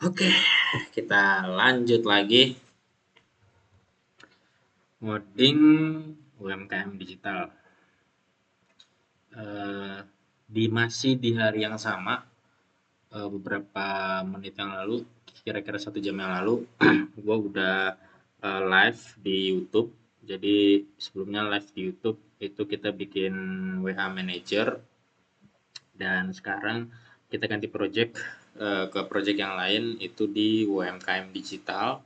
Oke, kita lanjut lagi. Ngoding UMKM digital. Eh, masih di hari yang sama, beberapa menit yang lalu, kira-kira 1 jam yang lalu, gue udah live di YouTube. Jadi sebelumnya live di YouTube itu kita bikin WA Manager, dan sekarang kita ganti project ke project yang lain, itu di UMKM digital.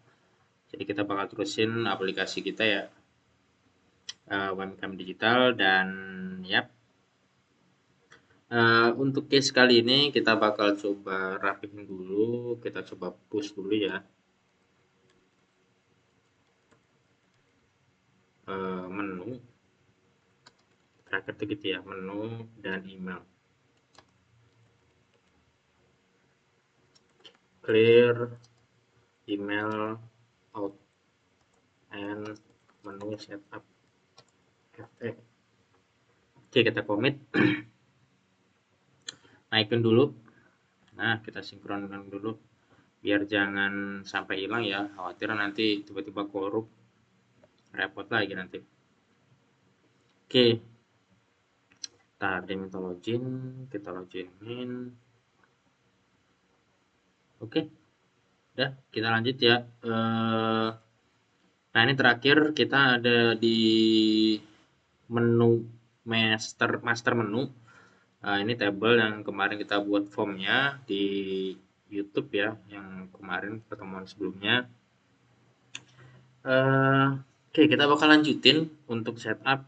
Jadi kita bakal terusin aplikasi kita ya, UMKM digital. Dan ya, untuk case kali ini kita bakal coba rapihin dulu, kita coba push dulu ya, menu terakhir tuh gitu ya, menu dan email. Clear email out and menu setup FE. Oke, kita commit, naikin dulu. Nah, kita sinkronkan dulu biar jangan sampai hilang ya, khawatir nanti tiba-tiba korup, repot lagi nanti. Oke, tadi minta login, kita login in. Oke, udah, kita lanjut ya. Nah, ini terakhir kita ada di menu master menu. Ini table yang kemarin kita buat formnya di YouTube ya, yang kemarin pertemuan sebelumnya. Oke, kita bakal lanjutin untuk setup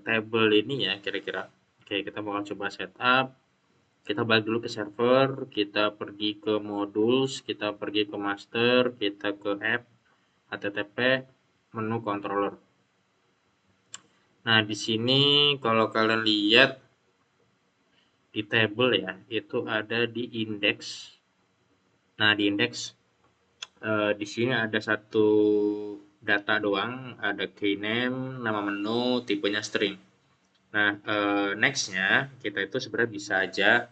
table ini ya, kira-kira. Oke, kita bakal coba setup. Kita balik dulu ke server, kita pergi ke modules, kita pergi ke master, kita ke app, http, menu controller. Nah, di sini kalau kalian lihat di table ya, itu ada di index. Nah, di index di sini ada satu data doang, ada key name, nama menu, tipenya string. Nah, nextnya kita itu sebenarnya bisa aja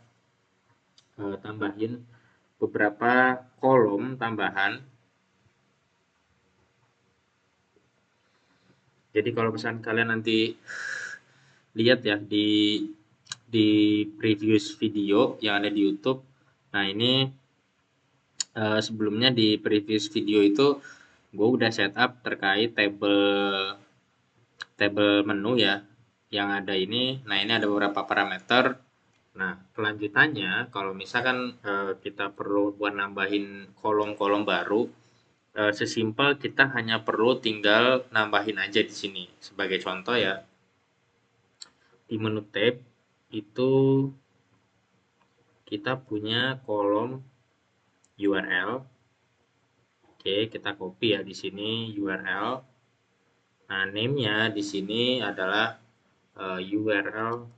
tambahin beberapa kolom tambahan. Jadi kalau misalnya kalian nanti lihat ya di previous video yang ada di YouTube. Nah, ini sebelumnya di previous video itu gue udah setup terkait table menu ya yang ada ini. Nah, ini ada beberapa parameter. Nah, kelanjutannya kalau misalkan kita perlu buat nambahin kolom-kolom baru, sesimpel kita hanya perlu tinggal nambahin aja di sini. Sebagai contoh ya, di menu tab itu kita punya kolom URL. Oke, kita copy ya di sini URL. Nah, name-nya di sini adalah URL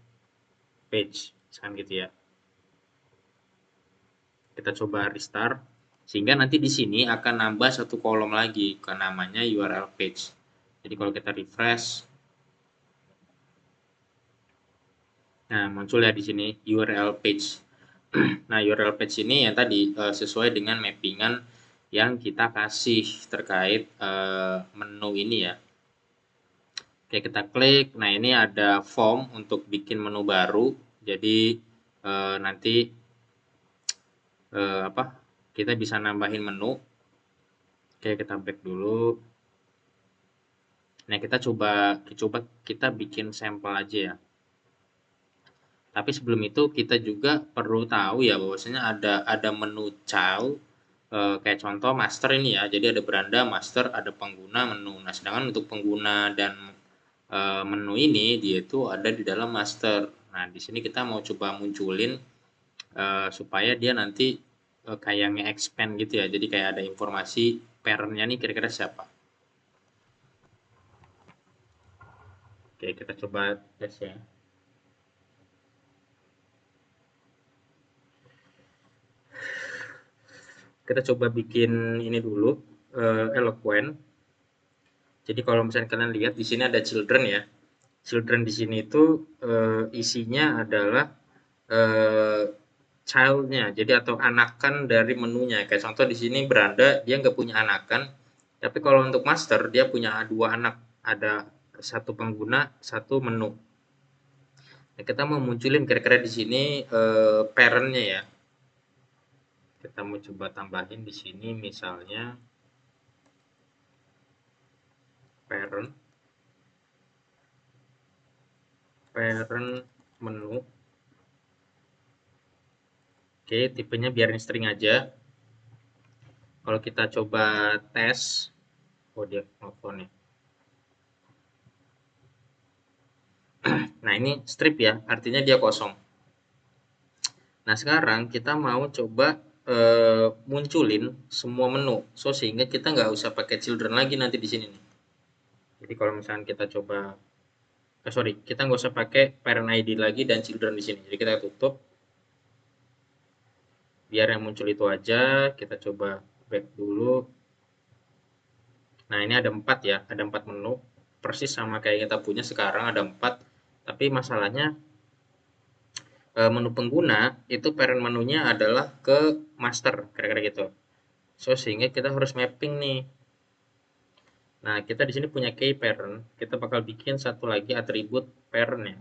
page, misalkan gitu ya. Kita coba restart, sehingga nanti di sini akan nambah satu kolom lagi ke namanya URL page. Jadi kalau kita refresh, nah muncul ya di sini URL page. Nah, URL page ini yang tadi sesuai dengan mappingan yang kita kasih terkait menu ini ya. Oke, kita klik. Nah, ini ada form untuk bikin menu baru. Jadi nanti kita bisa nambahin menu. Oke, kita back dulu. Nah, kita coba kita bikin sampel aja ya. Tapi sebelum itu kita juga perlu tahu ya bahwasanya ada menu child, kayak contoh master ini ya. Jadi ada beranda, master, ada pengguna, menu. Nah, sedangkan untuk pengguna dan menu ini dia itu ada di dalam master. Nah, di sini kita mau coba munculin supaya dia nanti kayak nge-expand gitu ya. Jadi kayak ada informasi parent-nya nih kira-kira siapa. Oke, kita coba tes ya. Kita coba bikin ini dulu, eloquent. Jadi kalau misalnya kalian lihat di sini ada children ya. Children di sini itu isinya adalah child-nya, jadi atau anakan dari menunya. Kayak contoh di sini beranda, dia nggak punya anakan, tapi kalau untuk master dia punya dua anak, ada satu pengguna, satu menu. Nah, kita mau munculin kira-kira di sini parent-nya ya. Kita mau coba tambahin di sini misalnya parent menu. Oke, tipenya biarin string aja. Kalau kita coba tes, oh dia nelfon ya. Nah, ini strip ya, artinya dia kosong. Nah, sekarang kita mau coba munculin semua menu. So, sehingga kita nggak usah pakai children lagi nanti di sini nih. Jadi kalau misalnya kita coba, sorry, kita nggak usah pakai parent ID lagi dan children di sini. Jadi kita tutup, biar yang muncul itu aja. Kita coba back dulu. Nah, ini ada 4 ya, ada 4 menu. Persis sama kayak kita punya sekarang ada 4. Tapi masalahnya menu pengguna itu parent menunya adalah ke master, kira-kira gitu. So, sehingga kita harus mapping nih. Nah, kita di sini punya key parent, kita bakal bikin satu lagi atribut parent ya.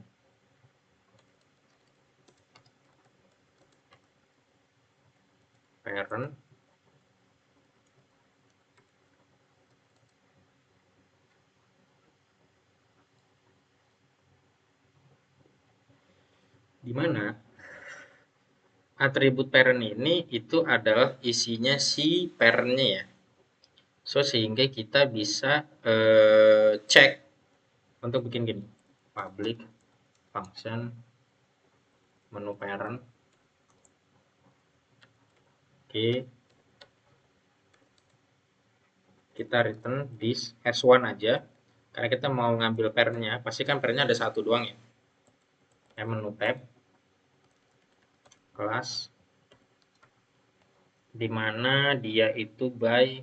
Parent di mana atribut parent ini itu adalah isinya si parentnya ya. So, sehingga kita bisa cek untuk bikin gini. Public function menu parent. Oke. Kita return this s1 aja. Karena kita mau ngambil parentnya, pasti kan parentnya ada satu doang ya. Menu tab kelas di mana dia itu by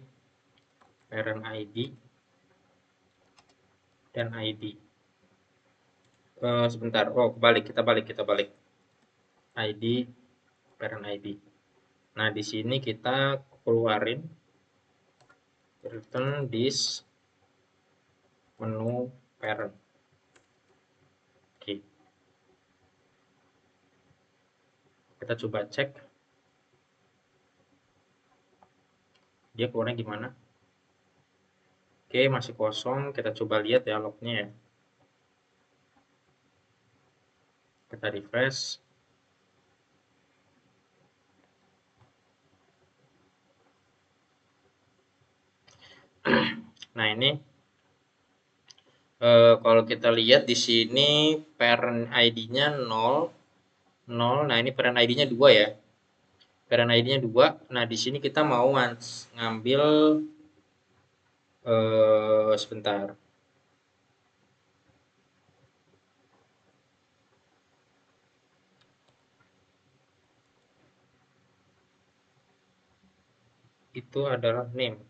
parent ID dan ID. Sebentar, oh kebalik, kita balik. ID, parent ID. Nah, di sini kita keluarin return this menu parent. Oke. Kita coba cek. Dia keluarnya gimana? Oke, masih kosong. Kita coba lihat ya lognya ya. Kita refresh. Nah, ini kalau kita lihat di sini parent ID-nya 0, 0. Nah, ini parent ID-nya 2 ya. Parent ID-nya 2. Nah, di sini kita mau ngambil sebentar. Itu adalah name.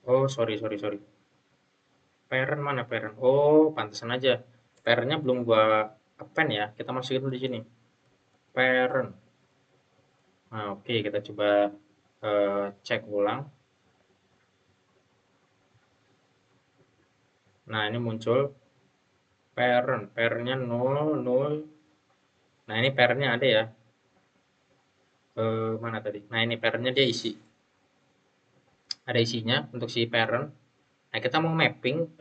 Oh, sorry. Parent mana parent? Oh, pantesan aja. Parentnya belum gua append ya. Kita masukin dulu di sini. Parent. Nah, oke, kita coba cek ulang. Nah, ini muncul parent. Parentnya 0, 0. Nah, ini parentnya ada ya. Mana tadi? Nah, ini parentnya dia isi. Ada isinya untuk si parent. Nah, kita mau mapping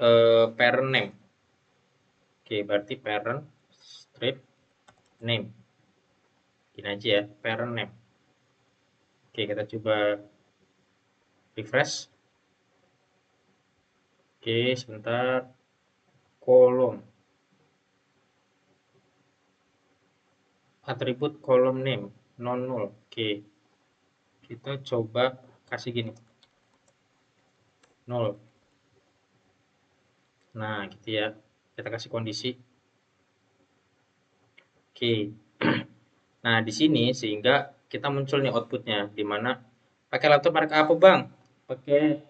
parent name. Oke, berarti parent strip name. Ini aja ya, parent name. Oke, kita coba refresh. Oke, sebentar. Kolom. Atribut kolom name non null. Oke. Kita coba kasih gini. 0. Nah, gitu ya. Kita kasih kondisi. Oke. Nah, di sini sehingga kita muncul nih outputnya di mana pakai laptop merek apa, Bang? Pakai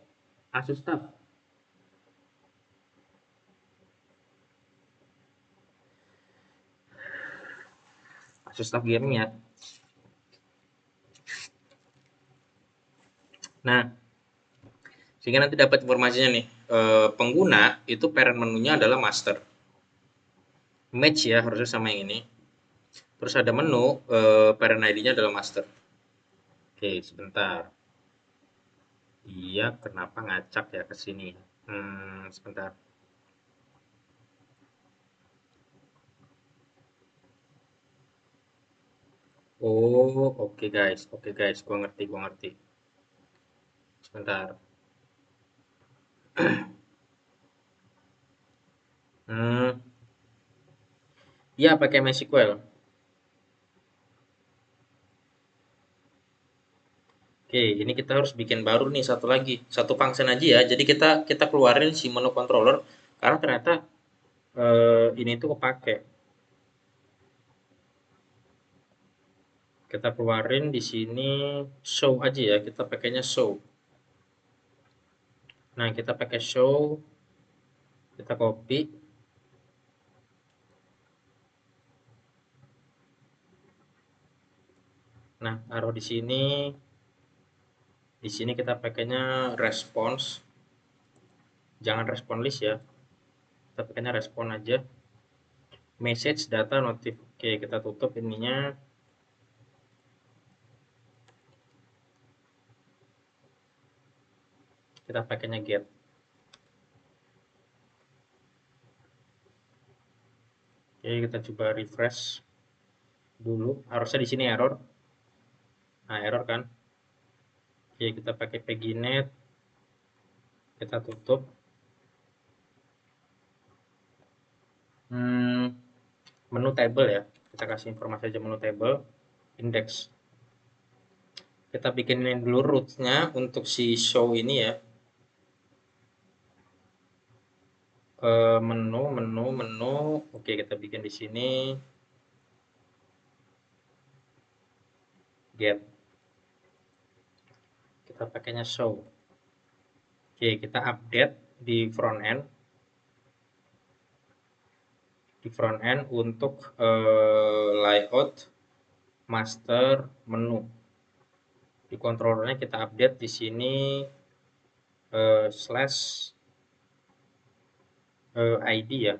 Asus TUF. sistem gamenya. Nah, sehingga nanti dapat informasinya nih, pengguna itu parent menunya adalah master. Match ya, harusnya sama yang ini. Terus ada menu, parent ID-nya adalah master. Oke, sebentar. Iya, kenapa ngacak ya ke sini? Sebentar. Oh, oke guys, gua ngerti. Sebentar. Hmm, iya pakai MySQL. Oke, ini kita harus bikin baru nih satu lagi, satu function aja ya. Jadi kita kita keluarin si menu controller karena ternyata ini tuh kepake. Kita keluarin di sini show aja ya. Kita pakainya show. Nah, kita pakai show, kita copy. Nah, taruh di sini. Di sini kita pakainya response. Jangan respon list ya. Kita pakainya respon aja. Message data notif. Oke, kita tutup ininya. Kita pakainya get. Oke, kita coba refresh dulu. Harusnya di sini error. Nah, error kan. Oke, kita pakai paginet. Kita tutup. Menu table ya. Kita kasih informasi aja menu table. Index. Kita bikinin dulu root-nya untuk si show ini ya. Menu. Oke, kita bikin di sini get. Kita pakainya show. Oke, kita update di front end. Di front end untuk layout master menu. Di controllernya kita update di sini slash ID ya.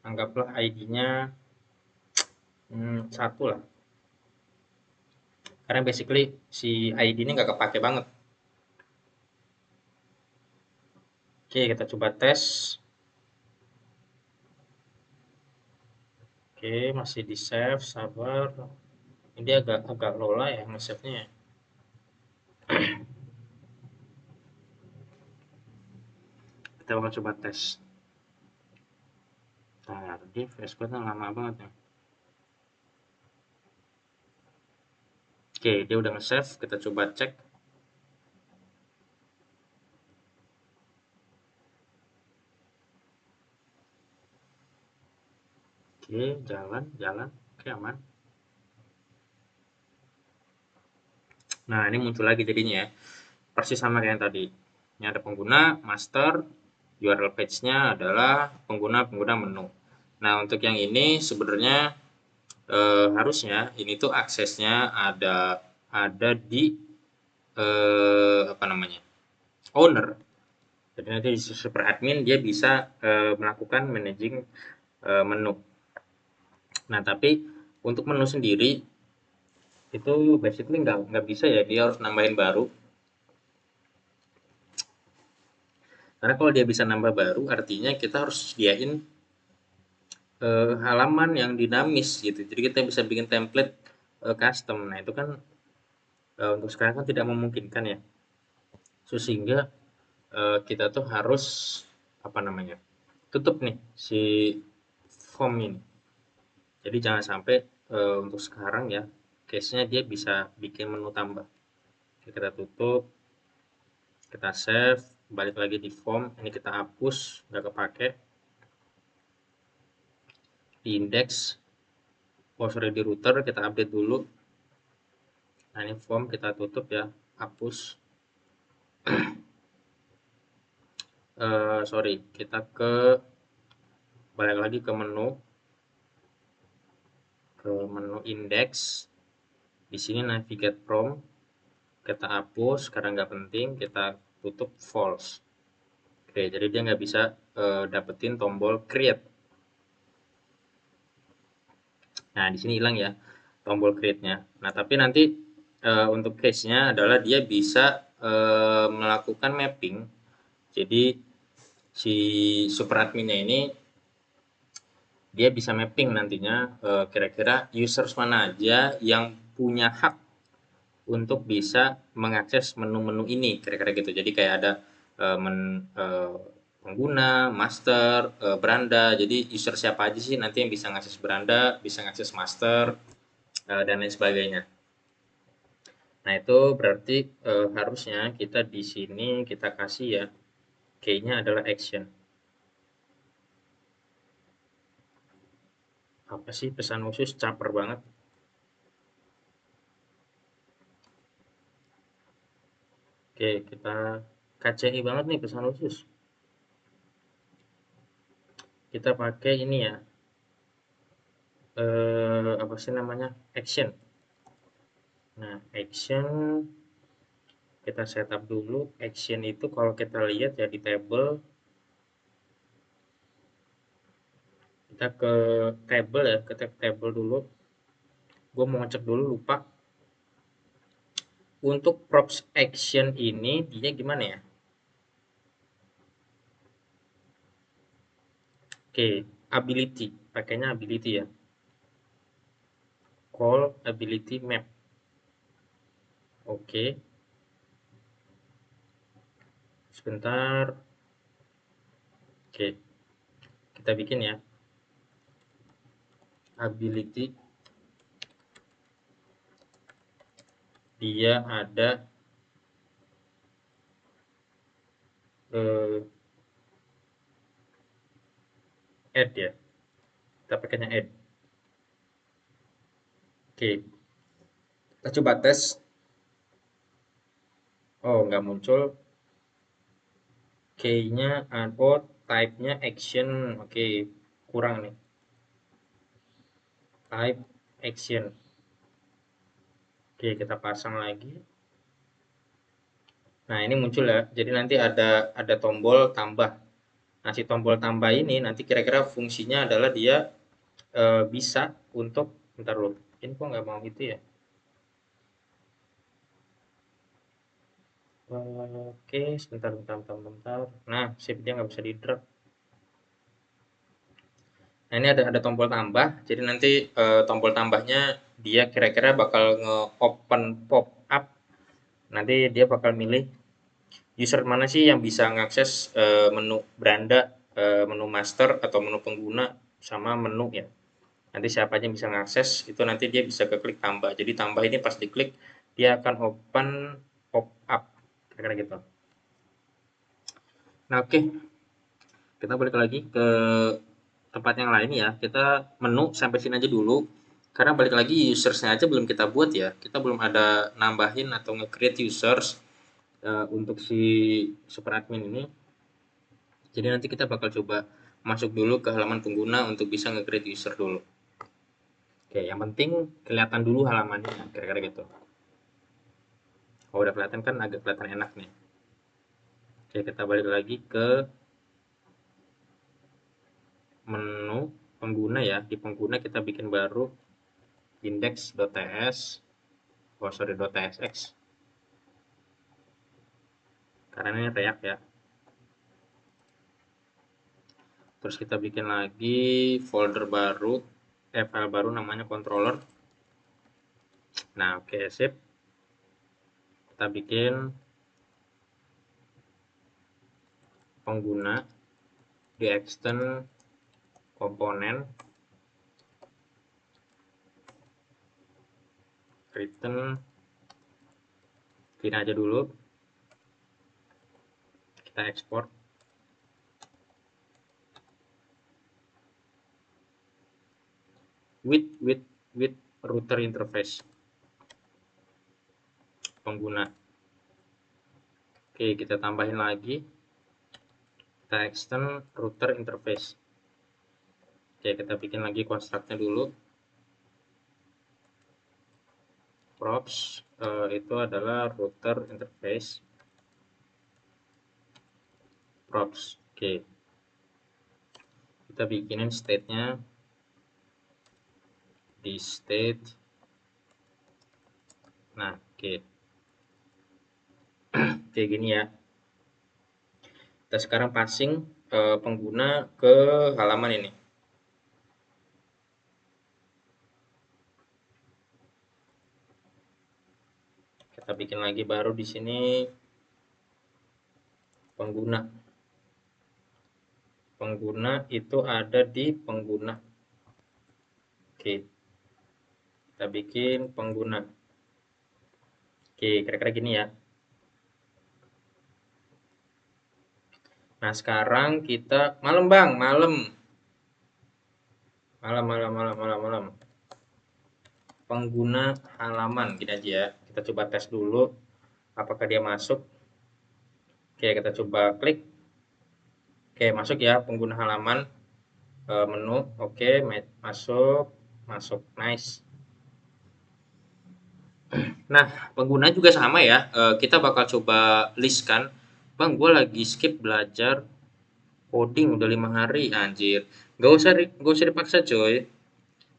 Anggaplah ID-nya 1 lah. Karena basically si ID ini nggak kepake banget. Oke, kita coba tes. Oke, masih di save, sabar. Ini agak lola ya nge-save-nya. Kita bakal coba tes. Nah, tadi VS Code lama banget ya. Oke, dia udah nge-save. Kita coba cek. Oke, jalan. Oke, aman. Nah, ini muncul lagi jadinya ya. Persis sama kayak yang tadi. Ini ada pengguna, master, URL page-nya adalah pengguna menu. Nah, untuk yang ini sebenarnya harusnya ini tuh aksesnya ada di apa namanya? Owner. Jadi nanti di super admin dia bisa melakukan managing menu. Nah, tapi untuk menu sendiri itu basically nggak bisa ya, dia harus nambahin baru. Karena kalau dia bisa nambah baru, artinya kita harus sediain halaman yang dinamis gitu. Jadi kita bisa bikin template custom. Nah, itu kan untuk sekarang kan tidak memungkinkan ya. So, sehingga kita tuh harus apa namanya? Tutup nih si form ini. Jadi jangan sampai untuk sekarang ya, case-nya dia bisa bikin menu tambah. Oke, kita tutup, kita save, balik lagi di form, ini kita hapus, nggak kepake. Di index, oh sorry di router kita update dulu. Nah ini form kita tutup ya, hapus. Sorry, kita balik lagi ke menu, ke menu index. Di sini navigate from, kita hapus karena nggak penting, kita tutup false. Oke, jadi dia nggak bisa dapetin tombol create. Nah, di sini hilang ya tombol create-nya. Nah, tapi nanti untuk case-nya adalah dia bisa melakukan mapping. Jadi si super admin-nya ini dia bisa mapping nantinya kira-kira users mana aja yang punya hak untuk bisa mengakses menu-menu ini, kira-kira gitu. Jadi kayak ada pengguna, master, beranda. Jadi user siapa aja sih nanti yang bisa ngakses beranda, bisa ngakses master, dan lain sebagainya. Nah, itu berarti harusnya kita di sini kita kasih ya, key-nya adalah action. Apa sih pesan khusus? Caper banget. Oke, kita KCI banget nih pesan khusus. Kita pakai ini ya, apa sih namanya? Action. Nah, action kita setup dulu. Action itu kalau kita lihat ya di table, kita ke table ya, ke table dulu. Gue mau ngecek dulu, lupa. Untuk props action ini dia gimana ya? Oke, ability, pakainya ability ya. Call ability map. Oke, sebentar. Oke, kita bikin ya. Ability dia ada eh, add ya. Kita pakainya add. Oke, kita coba tes. Oh, nggak muncul. Key-nya oh, type-nya action. Oke, kurang nih. Type action. Oke, kita pasang lagi. Nah, ini muncul ya. Jadi nanti ada tombol tambah. Nah, si tombol tambah ini nanti kira-kira fungsinya adalah dia bisa untuk bentar loh. Ini kok nggak mau gitu ya? Oke, sebentar. Nah, sip dia nggak bisa di drag. Nah, ini ada tombol tambah. Jadi nanti tombol tambahnya dia kira-kira bakal nge-open pop up. Nanti dia bakal milih user mana sih yang bisa ngakses menu beranda, menu master atau menu pengguna sama menu ya. Nanti siapa aja yang bisa ngakses itu nanti dia bisa ke klik tambah. Jadi tambah ini pas diklik dia akan open pop up kira-kira gitu. Nah, oke, kita balik lagi ke tempat yang lain ya. Kita menu sampai sini aja dulu. Karena balik lagi usersnya aja belum kita buat ya. Kita belum ada nambahin atau nge-create users untuk si super admin ini. Jadi nanti kita bakal coba masuk dulu ke halaman pengguna untuk bisa nge-create user dulu. Oke, yang penting kelihatan dulu halamannya, kira-kira gitu. Kalau udah kelihatan kan agak kelihatan enak nih. Oke, kita balik lagi ke menu pengguna ya. Di pengguna kita bikin baru index.ts, oh sorry, .tsx. Karena ini React ya. Terus kita bikin lagi folder baru, file baru namanya controller. Nah, oke, sip. Kita bikin pengguna di extend komponen return, ini aja dulu, kita ekspor with router interface pengguna. Oke, kita tambahin lagi, kita extend router interface. Oke, kita bikin lagi construct-nya dulu. props itu adalah router interface props. Oke, kita bikinin state-nya di state. Nah, oke. Kayak gini ya. Kita sekarang passing pengguna ke halaman ini. Kita bikin lagi baru di sini pengguna. Pengguna itu ada di pengguna. Oke. Kita bikin pengguna. Oke, kira-kira gini ya. Nah, sekarang kita malam, Bang, malam. Malam. Pengguna halaman gini aja ya. Kita coba tes dulu apakah dia masuk. Oke, kita coba klik. Oke, masuk ya pengguna halaman menu. Oke, masuk. Nice. Nah, pengguna juga sama ya. Kita bakal coba list kan. Bang, gue lagi skip belajar coding udah 5 hari, anjir. Gak usah dipaksa coy.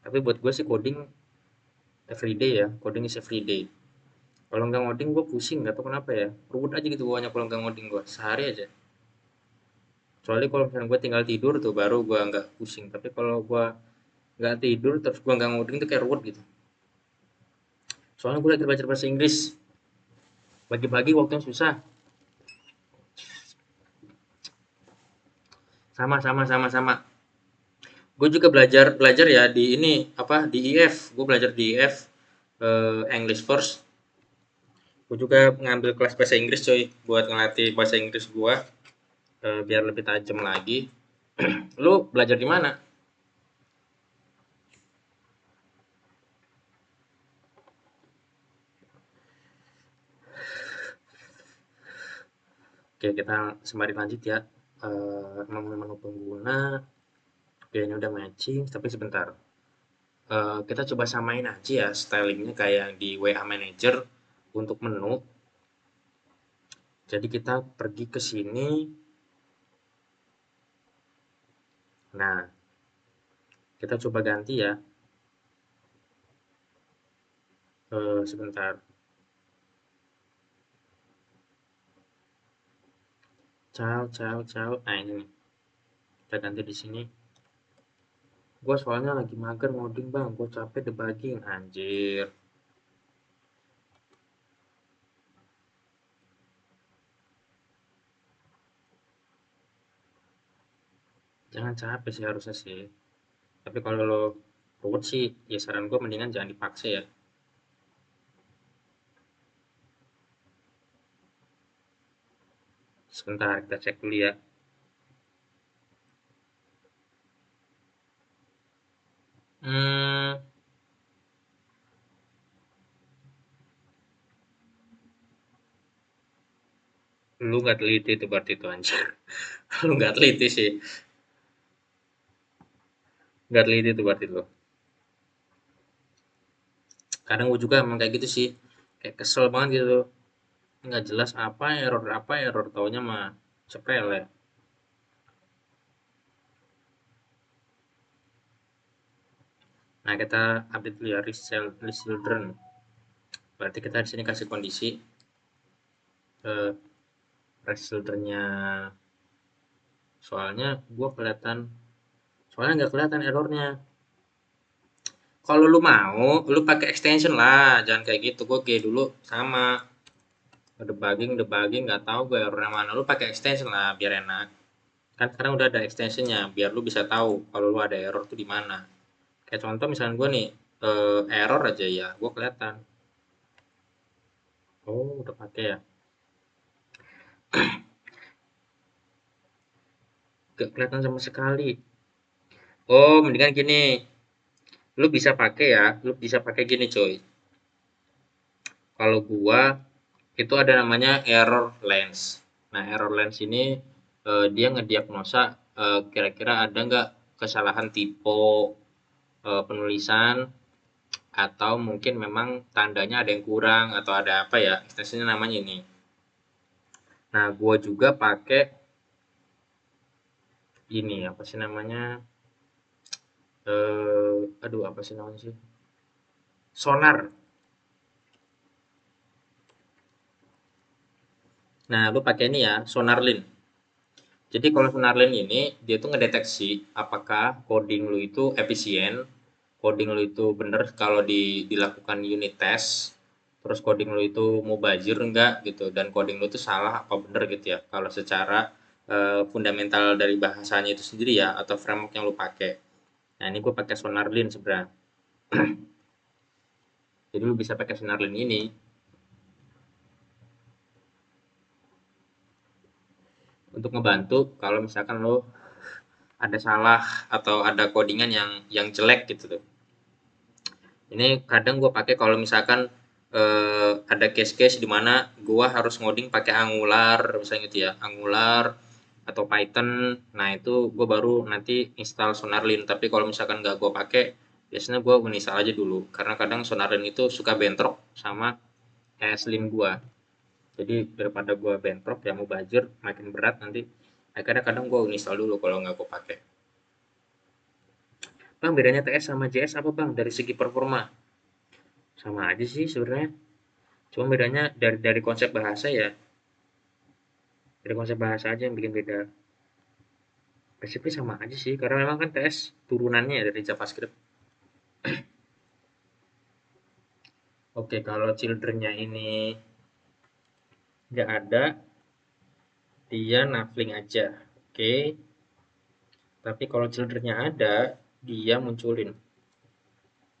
Tapi buat gue sih coding everyday ya. Coding is everyday. Kalau nggak ngoding gue pusing, nggak tahu kenapa ya. Ruwet aja gitu bawahnya kalau nggak ngoding gue. Sehari aja. Soalnya kalau misalnya gue tinggal tidur tuh baru gue nggak pusing. Tapi kalau gue nggak tidur terus gue nggak ngoding tuh kayak ruwet gitu. Soalnya gue lagi belajar bahasa Inggris. Bagi-bagi waktunya susah. Sama. Gue juga belajar ya di ini apa di IF. Gue belajar di IF English First. Gue juga ngambil kelas bahasa Inggris coy buat ngelatih bahasa Inggris gue biar lebih tajam lagi. Lu belajar di mana? Oke, kita sembari lanjut ya. Menu pengguna. Oke, ini udah matching, tapi sebentar. Kita coba samain aja ya stylingnya kayak di WA Manager untuk menu. Jadi kita pergi ke sini. Nah, kita coba ganti ya. Sebentar. Ciao. Nah, ini nih. Kita ganti di sini. Gue soalnya lagi mager ngoding, Bang. Gue capek debugging, anjir. Jangan capek sih harusnya sih. Tapi kalau lo ruwet sih, ya saran gue mendingan jangan dipaksa ya. Sebentar, kita cek dulu ya. Hmm, lu nggak teliti tuh berarti tuh anjir. Lu nggak teliti sih. Nggak teliti tuh berarti tuh. Kadang gue juga emang kayak gitu sih. Kayak kesel banget gitu. Nggak jelas apa error taunya mah sepele. Nah, kita update dulu ya list children. Berarti kita di sini kasih kondisi eh, list childrennya. Soalnya gue kelihatan, soalnya nggak kelihatan errornya. Kalau lu mau, lu pakai extension lah, jangan kayak gitu. Gue kayak dulu sama debugging nggak tahu gue errornya mana. Lu pakai extension lah biar enak. Kan sekarang udah ada extensionnya, biar lu bisa tahu kalau lu ada error tuh di mana. Kayak contoh misalnya gue nih error aja ya, gue kelihatan. Oh, udah pakai ya. Gak kelihatan sama sekali. Oh, mendingan gini. Lu bisa pakai ya, lu bisa pakai gini coy. Kalau gua itu ada namanya error lens. Nah, error lens ini dia ngediagnosa kira-kira ada nggak kesalahan tipe penulisan atau mungkin memang tandanya ada yang kurang atau ada apa ya, ekstensinya namanya ini. Nah, gua juga pakai ini apa sih namanya? Aduh apa sih namanya sih? Sonar. Nah, lu pakai ini ya, Sonarlin. Jadi kalau Sonarlin ini dia tuh ngedeteksi apakah coding lu itu efisien, coding lu itu bener kalau dilakukan unit test, terus coding lu itu mubazir enggak gitu, dan coding lu itu salah apa bener gitu ya. Kalau secara fundamental dari bahasanya itu sendiri ya, atau framework yang lu pakai. Nah ini gue pakai Sonarlin sebenarnya. Jadi lu bisa pakai Sonarlin ini untuk ngebantu kalau misalkan lo ada salah atau ada codingan yang jelek gitu tuh. Ini kadang gue pakai kalau misalkan ada case-case di mana gue harus ngoding pakai Angular misalnya gitu ya, Angular atau Python. Nah itu gue baru nanti install Sonarlin. Tapi kalau misalkan nggak gue pakai, biasanya gue uninstall aja dulu karena kadang Sonarlin itu suka bentrok sama ESLint gue. Jadi daripada gue bentrok ya mau belajar makin berat nanti. Akhirnya kadang gue uninstall dulu kalau nggak gue pakai. Bang, bedanya TS sama JS apa bang dari segi performa? Sama aja sih sebenarnya. Cuma bedanya dari konsep bahasa ya. Dari konsep bahasa aja yang bikin beda. Prinsipnya sama aja sih, karena memang kan TS turunannya ya dari JavaScript. Oke, kalau children-nya ini nggak ada, dia nafling aja. Oke, tapi kalau children-nya ada, dia munculin.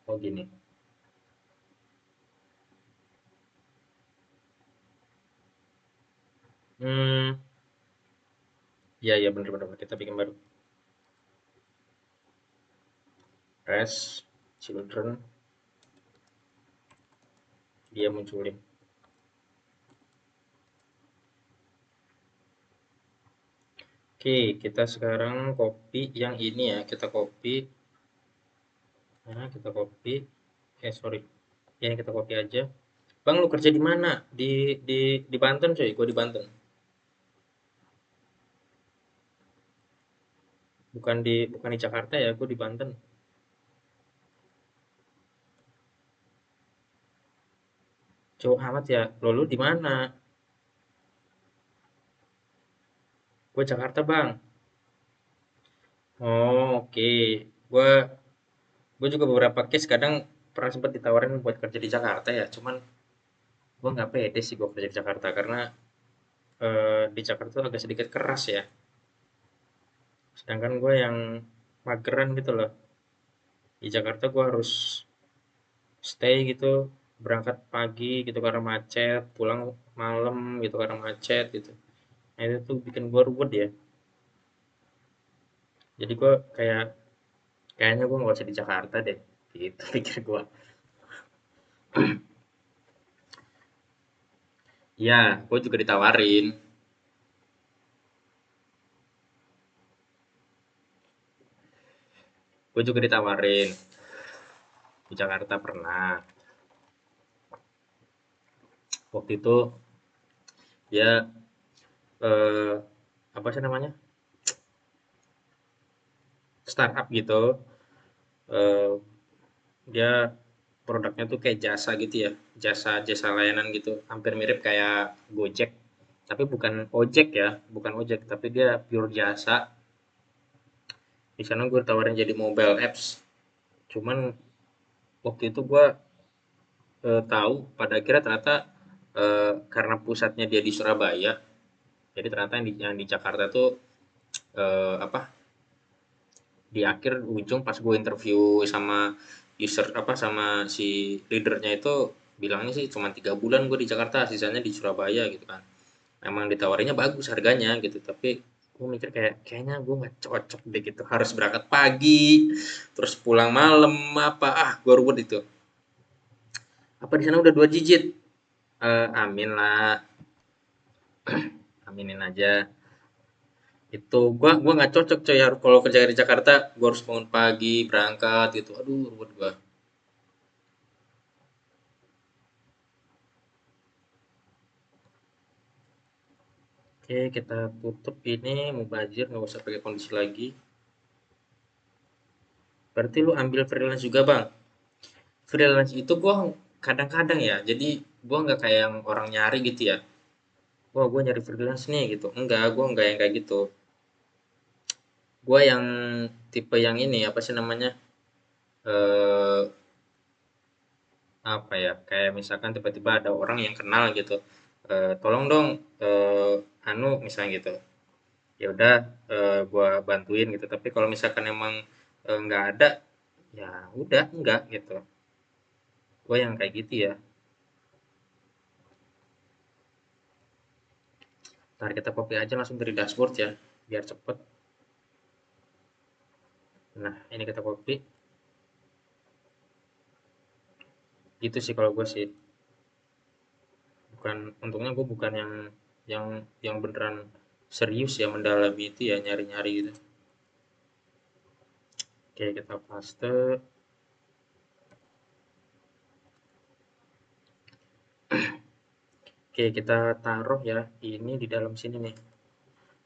Oh gini. Hmm, ya ya bener-bener kita bikin baru. Res, children, dia munculin. Oke, kita sekarang copy yang ini ya. Kita copy. Nah, kita copy. Sorry. Ya, kita copy aja. Bang, lu kerja di mana? Di Banten, coy. Gue di Banten. Bukan di Jakarta ya, gue di Banten. Jauh amat ya. Lo di mana? Gue Jakarta, Bang. Oh, oke. Gue juga beberapa case kadang pernah sempat ditawarin buat kerja di Jakarta ya. Cuman gue nggak pede sih gue kerja di Jakarta karena di Jakarta tuh agak sedikit keras ya. Sedangkan gue yang mageran gitu loh. Di Jakarta gue harus stay gitu, berangkat pagi gitu karena macet, pulang malam gitu karena macet gitu. Nah itu tuh bikin gue ruwet ya. Jadi gue kayaknya gue nggak usah di Jakarta deh. Gitu pikir gue. Ya, gue juga ditawarin. Gue juga ditawarin di Jakarta pernah. Waktu itu dia eh, apa sih namanya, startup gitu. Eh, dia produknya tuh kayak jasa gitu ya, jasa jasa layanan gitu, hampir mirip kayak Gojek. Tapi bukan ojek ya, bukan ojek, tapi dia pure jasa. Di sana gue tawarin jadi mobile apps. Cuman waktu itu gue tahu pada akhirnya ternyata karena pusatnya dia di Surabaya, jadi ternyata yang di Jakarta tuh apa, di akhir ujung pas gue interview sama user apa sama si leadernya itu bilangnya sih cuma 3 bulan gue di Jakarta, sisanya di Surabaya gitu kan. Memang ditawarinnya bagus harganya gitu, tapi gue mikir kayaknya gue nggak cocok deh gitu, harus berangkat pagi terus pulang malam apa, gue ruwet itu. Apa di sana udah 2 digit? Amin lah, aminin aja. Itu gua nggak cocok coy, kalau kerja di Jakarta gua harus bangun pagi berangkat gitu, aduh ruwet gua. Oke, kita tutup ini, mubazir, nggak usah pakai kondisi lagi. Berarti lu ambil freelance juga, Bang? Freelance itu gua kadang-kadang ya, jadi gua nggak kayak yang orang nyari gitu ya. Wah, gua nyari freelance nih gitu. Enggak, gua nggak yang kayak gitu. Gua yang tipe yang ini, apa sih namanya? Eh, apa ya? Kayak misalkan tiba-tiba ada orang yang kenal gitu. Tolong dong, anu misalnya gitu. Ya udah, gua bantuin gitu. Tapi kalau misalkan emang nggak ada, ya udah enggak gitu. Gua yang kayak gitu ya. Ntar kita copy aja langsung dari dashboard ya, biar cepet. Nah, ini kita copy. Gitu sih kalau gue sih. Bukan, untungnya gue bukan yang yang beneran serius ya mendalami itu ya nyari-nyari gitu. Oke, kita paste. Oke, kita taruh ya ini di dalam sini nih.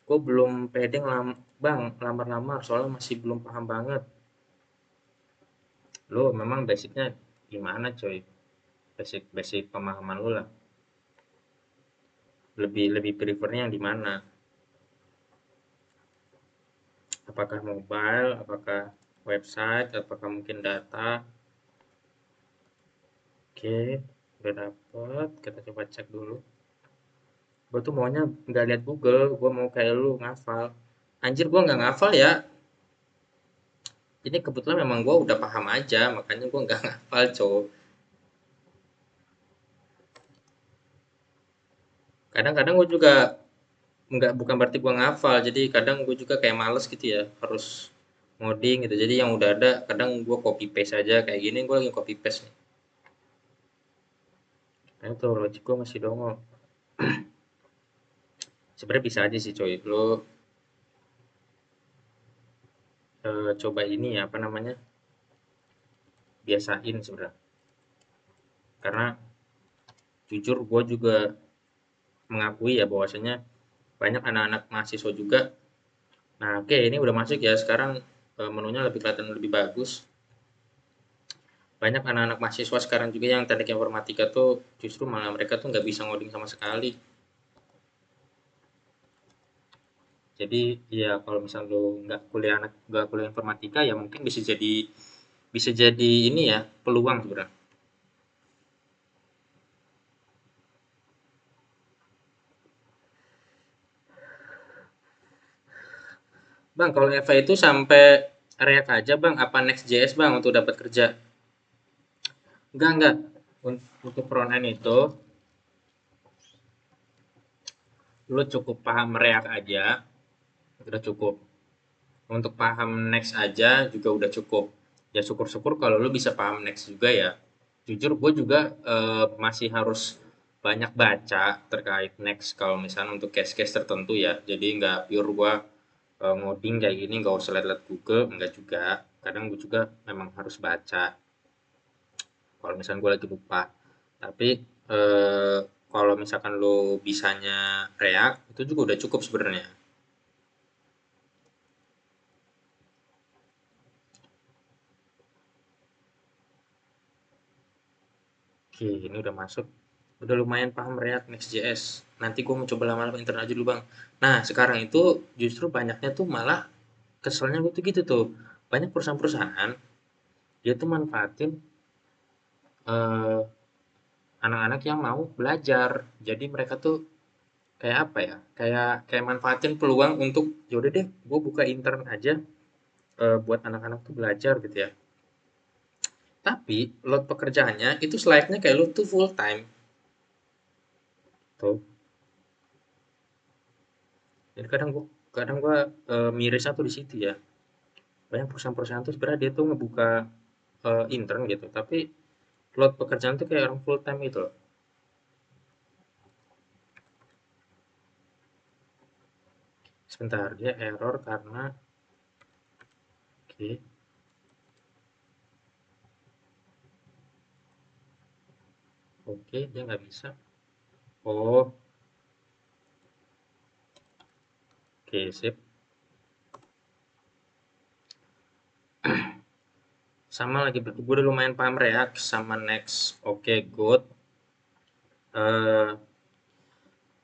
Gue belum pede bang, lamar-lamar soalnya masih belum paham banget. Lo memang basicnya gimana coy? Basic basic pemahaman lo lah. Lebih lebih prefernya yang di mana? Apakah mobile, apakah website, apakah mungkin data? Oke, udah dapet. Kita coba cek dulu. Gue tuh maunya nggak lihat Google, gue mau kayak lu ngafal. Anjir, gue nggak ngafal ya. Ini kebetulan memang gue udah paham aja, makanya gue nggak ngafal, cowok. Kadang-kadang gue juga nggak, bukan berarti gue ngafal, jadi kadang gue juga kayak males gitu ya, harus ngoding gitu. Jadi yang udah ada, kadang gue copy paste aja kayak gini. Gue lagi copy paste nih. Nah, itu logic gue masih dongo. Sebenarnya bisa aja sih coy, lo coba ini ya apa namanya, biasain sebenarnya. Karena jujur gue juga mengakui ya bahwasanya banyak anak-anak mahasiswa juga. Nah, oke, ini udah masuk ya. Sekarang menunya lebih kelihatan lebih bagus. Banyak anak-anak mahasiswa sekarang juga yang teknik informatika tuh justru malah mereka tuh nggak bisa ngoding sama sekali. Jadi ya kalau misal lo nggak kuliah informatika ya mungkin bisa jadi ini ya peluang sebenarnya. Bang, kalau Eva itu sampai React aja bang, apa Next.js bang untuk dapat kerja? Enggak. Untuk front end itu lo cukup paham React aja, udah cukup. Untuk paham Next aja juga udah cukup. Ya syukur-syukur kalau lu bisa paham Next juga ya. Jujur gue juga masih harus banyak baca terkait Next kalau misalnya untuk case-case tertentu ya. Jadi nggak pure gue ngoding kayak gini nggak usah lihat-lihat Google, enggak juga. Kadang gue juga memang harus baca kalau misalnya gue lagi lupa. Tapi eh, kalau misalkan lo bisanya React itu juga udah cukup sebenarnya. Oke, ini udah masuk. Udah lumayan paham React Next.js. Nanti gue mau coba lama-lama internet aja dulu bang. Nah, sekarang itu justru banyaknya tuh malah keselnya gue tuh gitu tuh. Banyak perusahaan-perusahaan dia tuh manfaatin eh, anak-anak yang mau belajar. Jadi mereka tuh kayak apa ya? Kayak kayak manfaatin peluang untuk yaudah deh, gue buka intern aja buat anak-anak tuh belajar gitu ya. Tapi load pekerjaannya itu selayaknya kayak lu tuh full time tuh. Jadi kadang gua mirisnya tuh di situ ya. Banyak perusahaan-perusahaan tuh sebenarnya dia tuh ngebuka intern gitu, tapi load pekerjaan tuh kayak orang full time gitu loh. Sebentar, dia error karena oke, oke dia nggak bisa. Oh, Oke, sip. Sama lagi, gue udah lumayan paham React sama Next. Oke, good. Eh,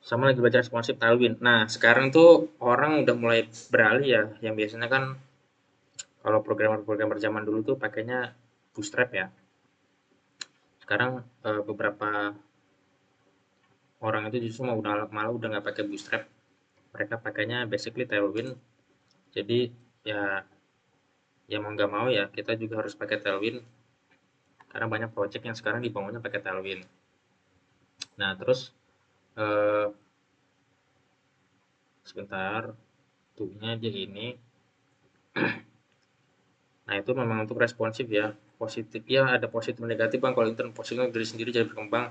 sama lagi baca responsif Tailwind. Nah, sekarang tuh orang udah mulai beralih ya, yang biasanya kan kalau programmer-programmer zaman dulu tuh pakainya Bootstrap ya. Sekarang beberapa orang itu justru malah udah nggak pakai Bootstrap. Mereka pakainya basically Tailwind. Jadi ya ya mau nggak mau ya kita juga harus pakai Tailwind karena banyak project yang sekarang dibangunnya pakai Tailwind. Nah, terus eh, sebentar, tuhnya aja ini. Nah, itu memang untuk responsif ya. Positif ya, ada positif dan negatif bang. Kalau intern positifnya diri sendiri jadi berkembang.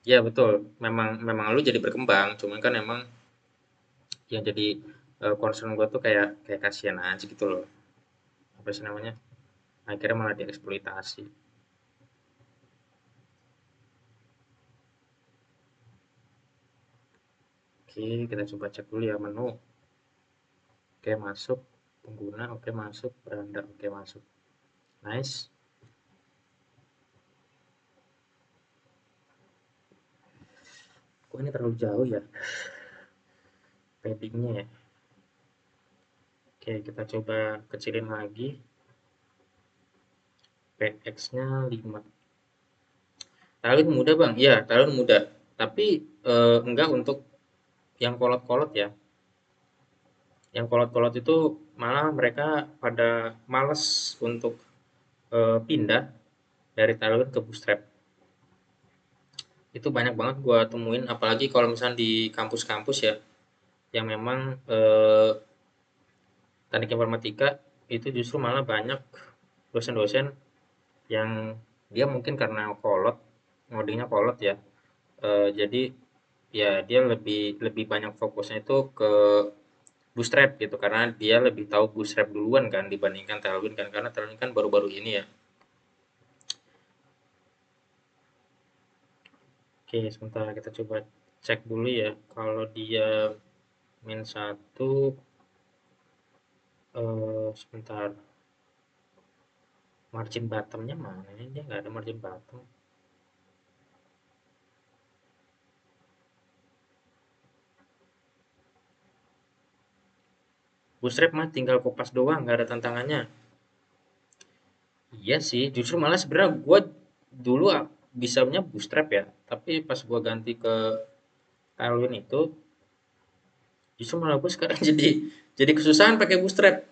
Ya betul, memang memang lu jadi berkembang. Cuman kan emang yang jadi concern gue tuh kayak kayak kasihan aja gitu loh. Apa sih namanya? Akhirnya malah dieksploitasi. Oke, kita coba cek dulu ya menu. Oke, masuk. Pengguna, oke masuk. Beranda, oke masuk. Nice. Kok ini terlalu jauh ya paddingnya ya. Oke, kita coba kecilin lagi. PX-nya 5. Talent mudah bang, iya talent mudah. Tapi enggak untuk yang kolot-kolot ya. Yang kolot-kolot itu malah mereka pada males untuk pindah dari talent ke bootstrap. Itu banyak banget gua temuin, apalagi kalau misalnya di kampus-kampus ya, yang memang teknik informatika itu justru malah banyak dosen-dosen yang dia mungkin karena kolot, ngodingnya kolot ya, jadi ya dia lebih lebih banyak fokusnya itu ke Bootstrap gitu karena dia lebih tahu Bootstrap duluan kan dibandingkan Tailwind kan karena Tailwind kan baru-baru ini ya. Oke, sebentar kita coba cek dulu ya. Kalau dia min satu, sebentar, margin bottomnya mana? Ini dia nggak ada margin bottom. Bootstrap mah tinggal kopas doang, nggak ada tantangannya. Iya sih, justru malah sebenarnya gue dulu bisanya Bootstrap ya, tapi pas gue ganti ke Tailwind itu, justru malah gue sekarang jadi kesusahan pakai Bootstrap.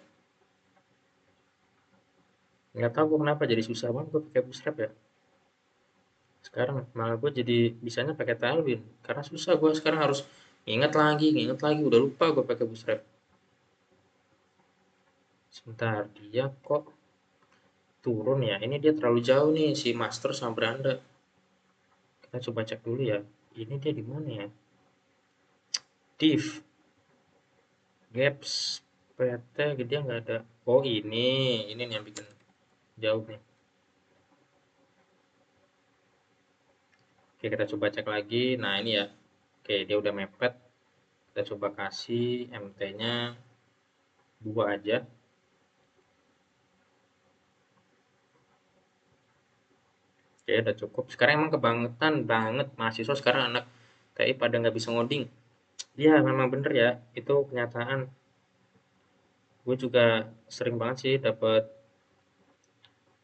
Nggak tahu gue kenapa jadi susah banget gue pakai Bootstrap ya. Sekarang malah gue jadi bisanya pakai Tailwind karena susah gue sekarang harus ingat lagi, udah lupa gue pakai Bootstrap. Sebentar, dia kok turun ya? Ini dia terlalu jauh nih si Master sama Beranda. Kita coba cek dulu ya. Ini dia di mana ya? Div, Gaps, PT, dia nggak ada. Oh ini nih yang bikin jauh nih. Oke kita coba cek lagi. Nah ini ya. Oke dia udah mepet. Kita coba kasih MT-nya 2 aja. Oke udah cukup. Sekarang emang kebangetan banget mahasiswa sekarang anak TI pada nggak bisa ngoding. Iya memang bener ya. Itu kenyataan. Gue juga sering banget sih dapet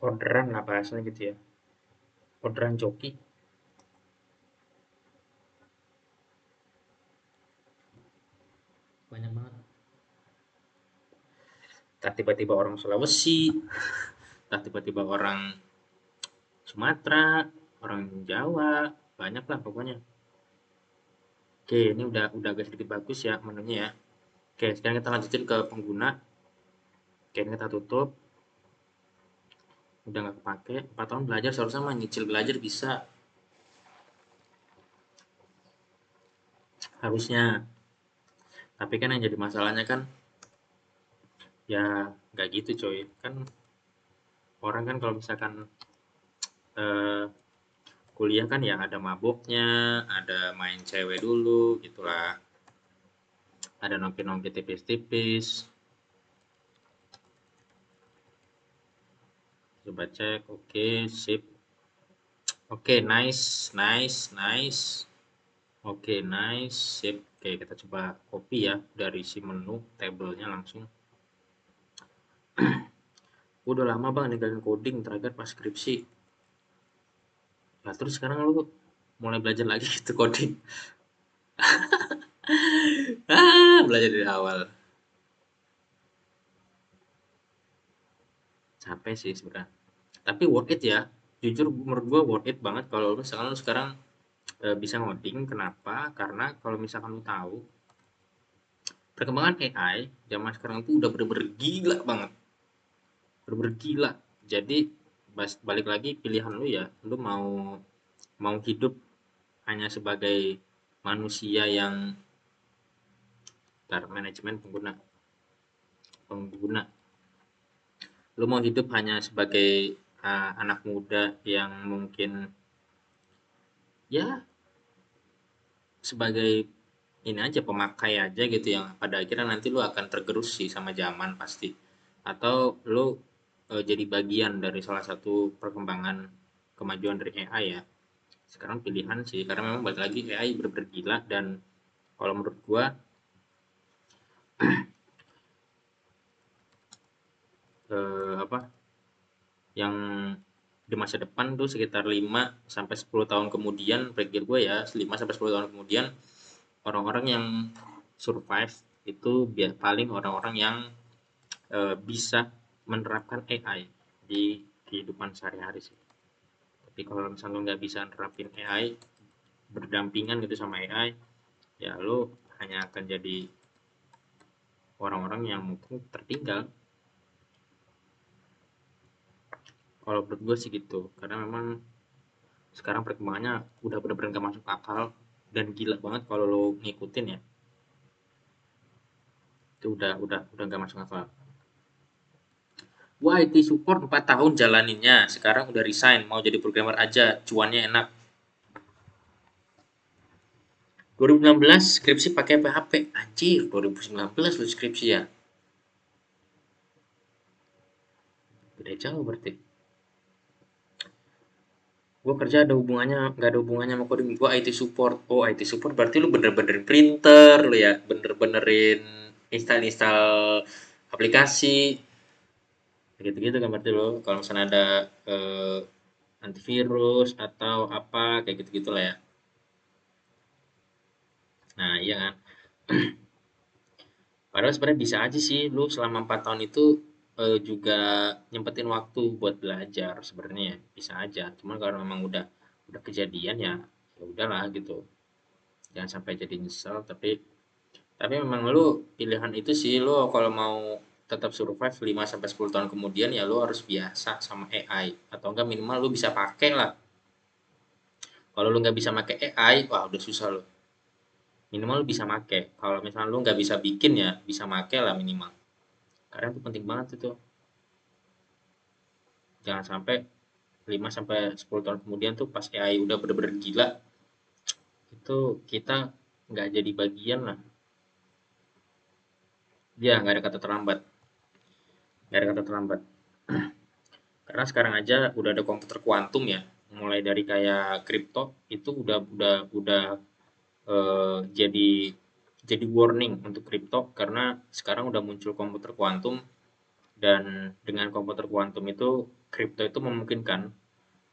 orderan lah bahasanya gitu ya. Orderan joki. Banyak banget. Tak tiba-tiba orang Sulawesi, tak tiba-tiba orang Sumatera, orang Jawa, banyak lah pokoknya. Oke, ini udah agak sedikit bagus ya menunya ya. Oke, sekarang kita lanjutin ke pengguna. Oke, ini kita tutup. Udah nggak kepake. 4 tahun belajar seharusnya mah nyicil belajar bisa. Harusnya. Tapi kan yang jadi masalahnya kan ya nggak gitu coy. Kan orang kan kalau misalkan eh, kuliah kan ya ada maboknya, ada main cewek dulu gitulah. Ada nongki-nongki tipis-tipis. Coba cek. Oke, sip. Oke, nice, nice, nice. Oke, nice, sip. Oke, kita coba copy ya dari si menu tabelnya langsung. Udah lama bang ninggalin coding terakhir pas skripsi. Nah, terus sekarang lu mulai belajar lagi gitu coding. Belajar dari awal. Capek sih sebenarnya. Tapi worth it ya. Jujur menurut gua worth it banget kalau misalkan lu sekarang bisa ngoding. Kenapa? Karena kalau misalkan lu tahu perkembangan AI zaman sekarang tuh udah bener-bener gila banget. Bener-bener gila. Jadi balik lagi pilihan lu ya. Lu mau mau hidup hanya sebagai manusia yang manajemen pengguna pengguna lu mau hidup hanya sebagai anak muda yang mungkin ya sebagai ini aja pemakai aja gitu yang pada akhirnya nanti lu akan tergerus sih sama zaman pasti atau lu jadi bagian dari salah satu perkembangan kemajuan dari AI ya sekarang pilihan sih karena memang balik lagi AI bener-bener gila dan kalau menurut gua apa yang di masa depan tuh sekitar 5 sampai 10 tahun kemudian pikir gue ya 5 sampai 10 tahun kemudian orang-orang yang survive itu paling orang-orang yang bisa menerapkan AI di kehidupan sehari-hari sih. Tapi kalau misalnya lo nggak bisa nerapin AI berdampingan gitu sama AI, ya lo hanya akan jadi orang-orang yang mungkin tertinggal. Kalau menurut gue sih gitu, karena memang sekarang perkembangannya udah bener-bener gak masuk akal dan gila banget kalau lo ngikutin ya. Itu udah gak masuk akal. Wah, IT support 4 tahun jalaninnya. Sekarang udah resign, mau jadi programmer aja, cuannya enak. 2016 skripsi pakai PHP. Anjir, 2019 lu skripsi ya. Beda jauh berarti. Gua kerja ada hubungannya, nggak ada hubungannya sama coding. Gua IT support. Oh, IT support berarti lu bener-benerin printer lu ya, bener-benerin install-install aplikasi. Gitu-gitu kan berarti lo. Kalau misalnya ada eh, antivirus atau apa kayak gitu-gitu lah ya. Nah, iya kan. Padahal sebenarnya bisa aja sih lu selama 4 tahun itu juga nyempetin waktu buat belajar sebenarnya ya, bisa aja. Cuman kalau memang udah kejadian ya ya udahlah gitu. Jangan sampai jadi nyesel tapi memang lu pilihan itu sih lu kalau mau tetap survive 5 sampai 10 tahun kemudian ya lu harus biasa sama AI atau enggak minimal lu bisa pakai lah. Kalau lu nggak bisa pakai AI, wah udah susah lu. Minimal lu bisa make. Kalau misalnya lu nggak bisa bikin ya bisa make lah minimal. Karena itu penting banget itu. Jangan sampai 5 sampai 10 tahun kemudian tuh pas AI udah bener-bener gila, itu kita nggak jadi bagian lah. Ya, nggak ada kata terlambat. Nggak ada kata terlambat. Karena sekarang aja udah ada komputer kuantum ya. Mulai dari kayak kripto itu udah jadi warning untuk kripto karena sekarang udah muncul komputer kuantum dan dengan komputer kuantum itu kripto itu memungkinkan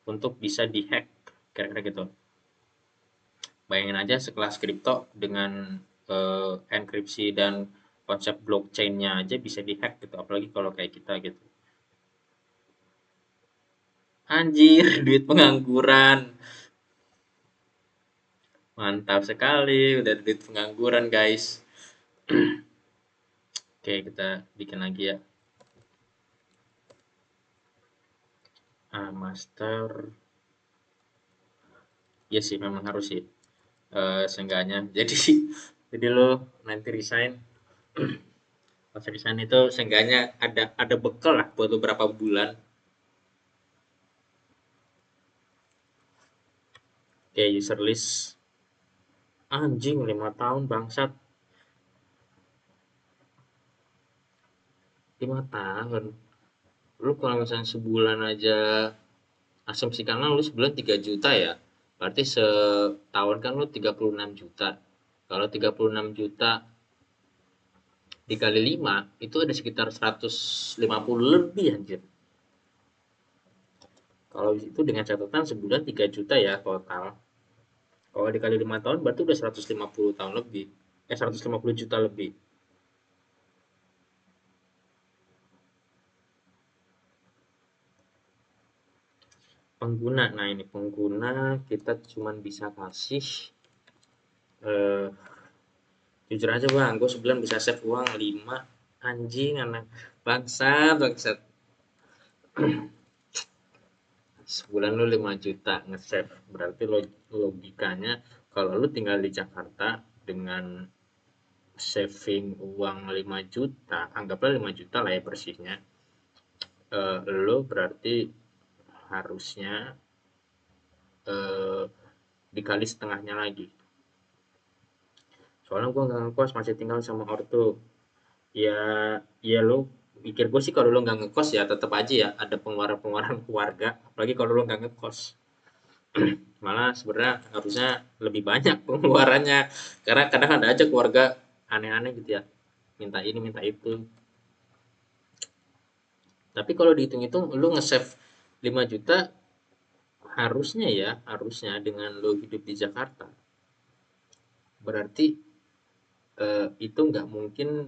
untuk bisa dihack kira-kira gitu. Bayangin aja sekelas kripto dengan enkripsi dan konsep blockchain-nya aja bisa dihack gitu, apalagi kalau kayak kita gitu. Anjir, duit pengangguran. Mantap sekali, udah duit pengangguran, guys. Oke, kita bikin lagi ya. Master. Ya sih, memang harus sih. Seenggaknya. Jadi lo nanti resign. Pas resign itu seenggaknya ada bekal lah buat beberapa bulan. Kayak user list. Anjing 5 tahun bangsat. 5 tahun. Lu kalau misalnya sebulan aja, asumsikanlah lu sebulan 3 juta ya. Berarti setahun kan lu 36 juta. Kalau 36 juta dikali 5 itu ada sekitar 150 lebih anjir. Kalau itu dengan catatan sebulan 3 juta ya total. Kalau dikali 5 tahun berarti udah 150 tahun lebih. 150 juta lebih. Pengguna. Nah, ini pengguna kita cuman bisa kasih eh, jujur aja bang, gue sebulan bisa save uang 5 anjing anak bangsat bangsat. Sebulan lu 5 juta nge-save, berarti logikanya kalau lu tinggal di Jakarta dengan saving uang 5 juta, anggaplah 5 juta lah ya persisnya, lu berarti harusnya eh, dikali setengahnya lagi. Soalnya gue nggak ngekos, masih tinggal sama ortu. Ya, ya lu pikir gue sih kalau lu nggak ngekos ya tetap aja ya ada pengeluaran-pengeluaran keluarga, apalagi kalau lu nggak ngekos. Malah sebenarnya harusnya lebih banyak pengeluarannya, karena kadang ada aja keluarga aneh-aneh gitu ya, minta ini minta itu. Tapi kalau dihitung-hitung lu nge-save 5 juta, harusnya dengan lu hidup di Jakarta berarti itu nggak mungkin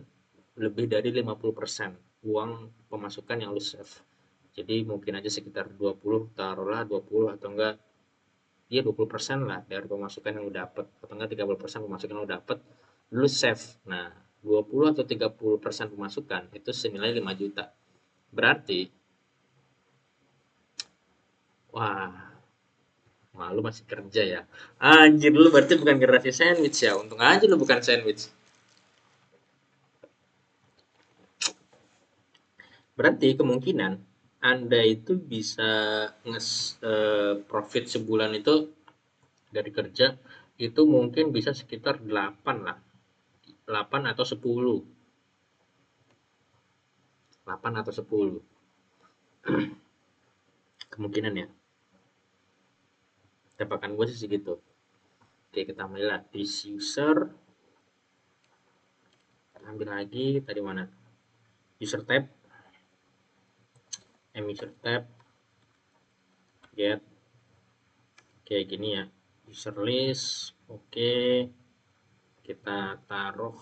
lebih dari 50% uang pemasukan yang lu save. Jadi mungkin aja sekitar 20, taruhlah 20 atau enggak, ya 20% lah dari pemasukan yang lu dapat, atau enggak 30% pemasukan yang lu dapat lu save. Nah, 20 atau 30% pemasukan itu senilai 5 juta. Berarti wah, malu masih kerja ya. Anjir, lu berarti bukan generasi sandwich ya. Untung aja lu bukan sandwich. Berarti kemungkinan Anda itu bisa profit sebulan itu dari kerja itu mungkin bisa sekitar 8 lah. 8 atau 10. 8 atau 10 kemungkinan ya. Tebakan gue sih segitu. Oke, kita ambil this user. Ambil lagi tadi mana? User tab. User tab. Get. Kayak gini ya. User list. Oke. Kita taruh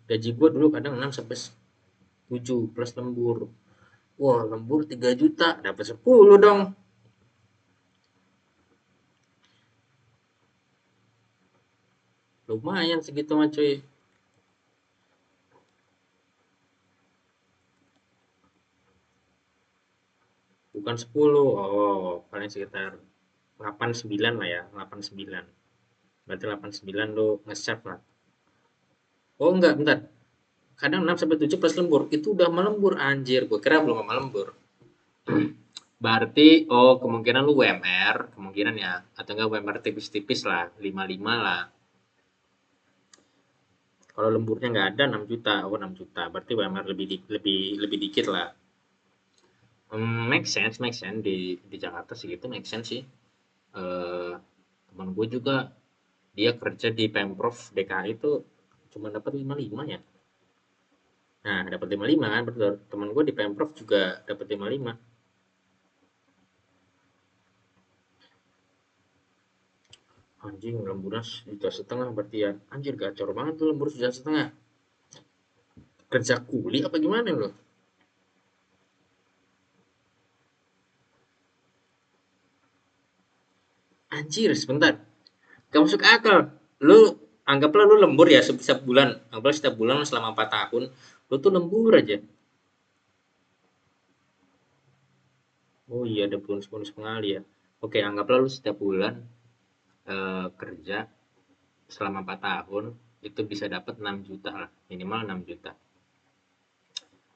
gaji gue dulu kadang 6 sampai 7 plus lembur. Wah, lembur 3 juta, dapat 10 dong. Lumayan segitu mah cuy. Bukan 10. Oh, paling sekitar 8 9 lah ya, 8 9. Berarti 8 9 lo nge-save lah. Oh enggak, bentar. Kadang 6 sampai 7 plus lembur. Itu udah melembur anjir. Gue kira belum melembur. Berarti oh kemungkinan lu WMR, kemungkinan ya. Atau enggak WMR tipis-tipis lah, 55 lah. Kalau lemburnya nggak ada 6 juta, oh 6 juta. Berarti WMR lebih dikit lah. Make sense di Jakarta segitu make sense sih. Eh, teman gue juga dia kerja di Pemprov DKI itu cuma dapat 55 ya. Nah, dapat 55 kan betul. Teman gue di Pemprov juga dapat 55. Anjing lemburnya 1,5 juta berarti ya. Anjir gacor banget tuh lembur 1,5 juta. Kerja kuli apa gimana loh? Anjir, sebentar. Gak masuk akal. Lu anggaplah lu lembur ya setiap bulan. Anggaplah setiap bulan selama 4 tahun lu tuh lembur aja. Oh iya ada bonus-bonus pengali ya. Oke, anggaplah lu setiap bulan kerja selama 4 tahun itu bisa dapat 6 juta lah, minimal 6 juta.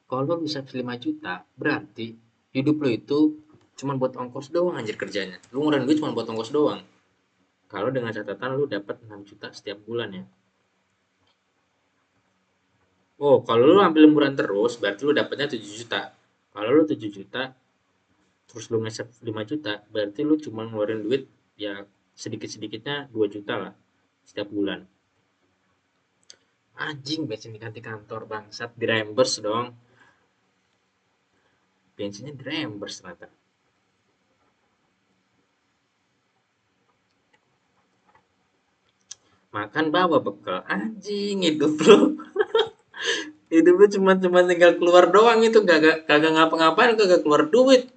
Kalau lu bisa 5 juta, berarti hidup lu itu cuma buat ongkos doang anjir kerjanya. Lu ngeluarin duit cuma buat ongkos doang. Kalau dengan catatan lu dapat 6 juta setiap bulan ya. Oh, kalau lu ambil lemburan terus, berarti lu dapatnya 7 juta. Kalau lu 7 juta, terus lu nge 5 juta, berarti lu cuma ngeluarin duit ya sedikit-sedikitnya 2 juta lah setiap bulan. Anjing, bensin diganti kantor bangsat, di reimburse dong. Bensinnya di reimburse ternyata. Makan bawa bekal. Anjing, hidup lu. Hidup lu cuma tinggal keluar doang itu, kagak kagak ngapa-ngapain, kagak keluar duit.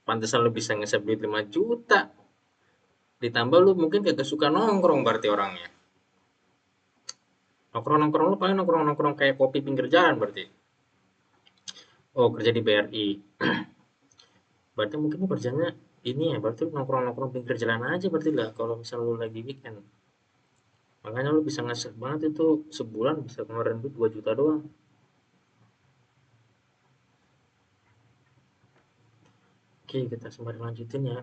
Pantesan lu bisa nge-save duit 5 juta. Ditambah lu mungkin kagak suka nongkrong berarti orangnya. Nongkrong-nongkrong lu paling nongkrong-nongkrong kayak kopi pinggir jalan berarti. Oh, kerja di BRI. Berarti mungkin lu kerjanya ini ya, berarti lu nongkrong-nongkrong pinggir jalan aja berarti lah kalau misal lu lagi weekend. Makanya lu bisa ngasih banget itu sebulan bisa ngeluarin duit 2 juta doang. Oke, kita sembari lanjutin ya.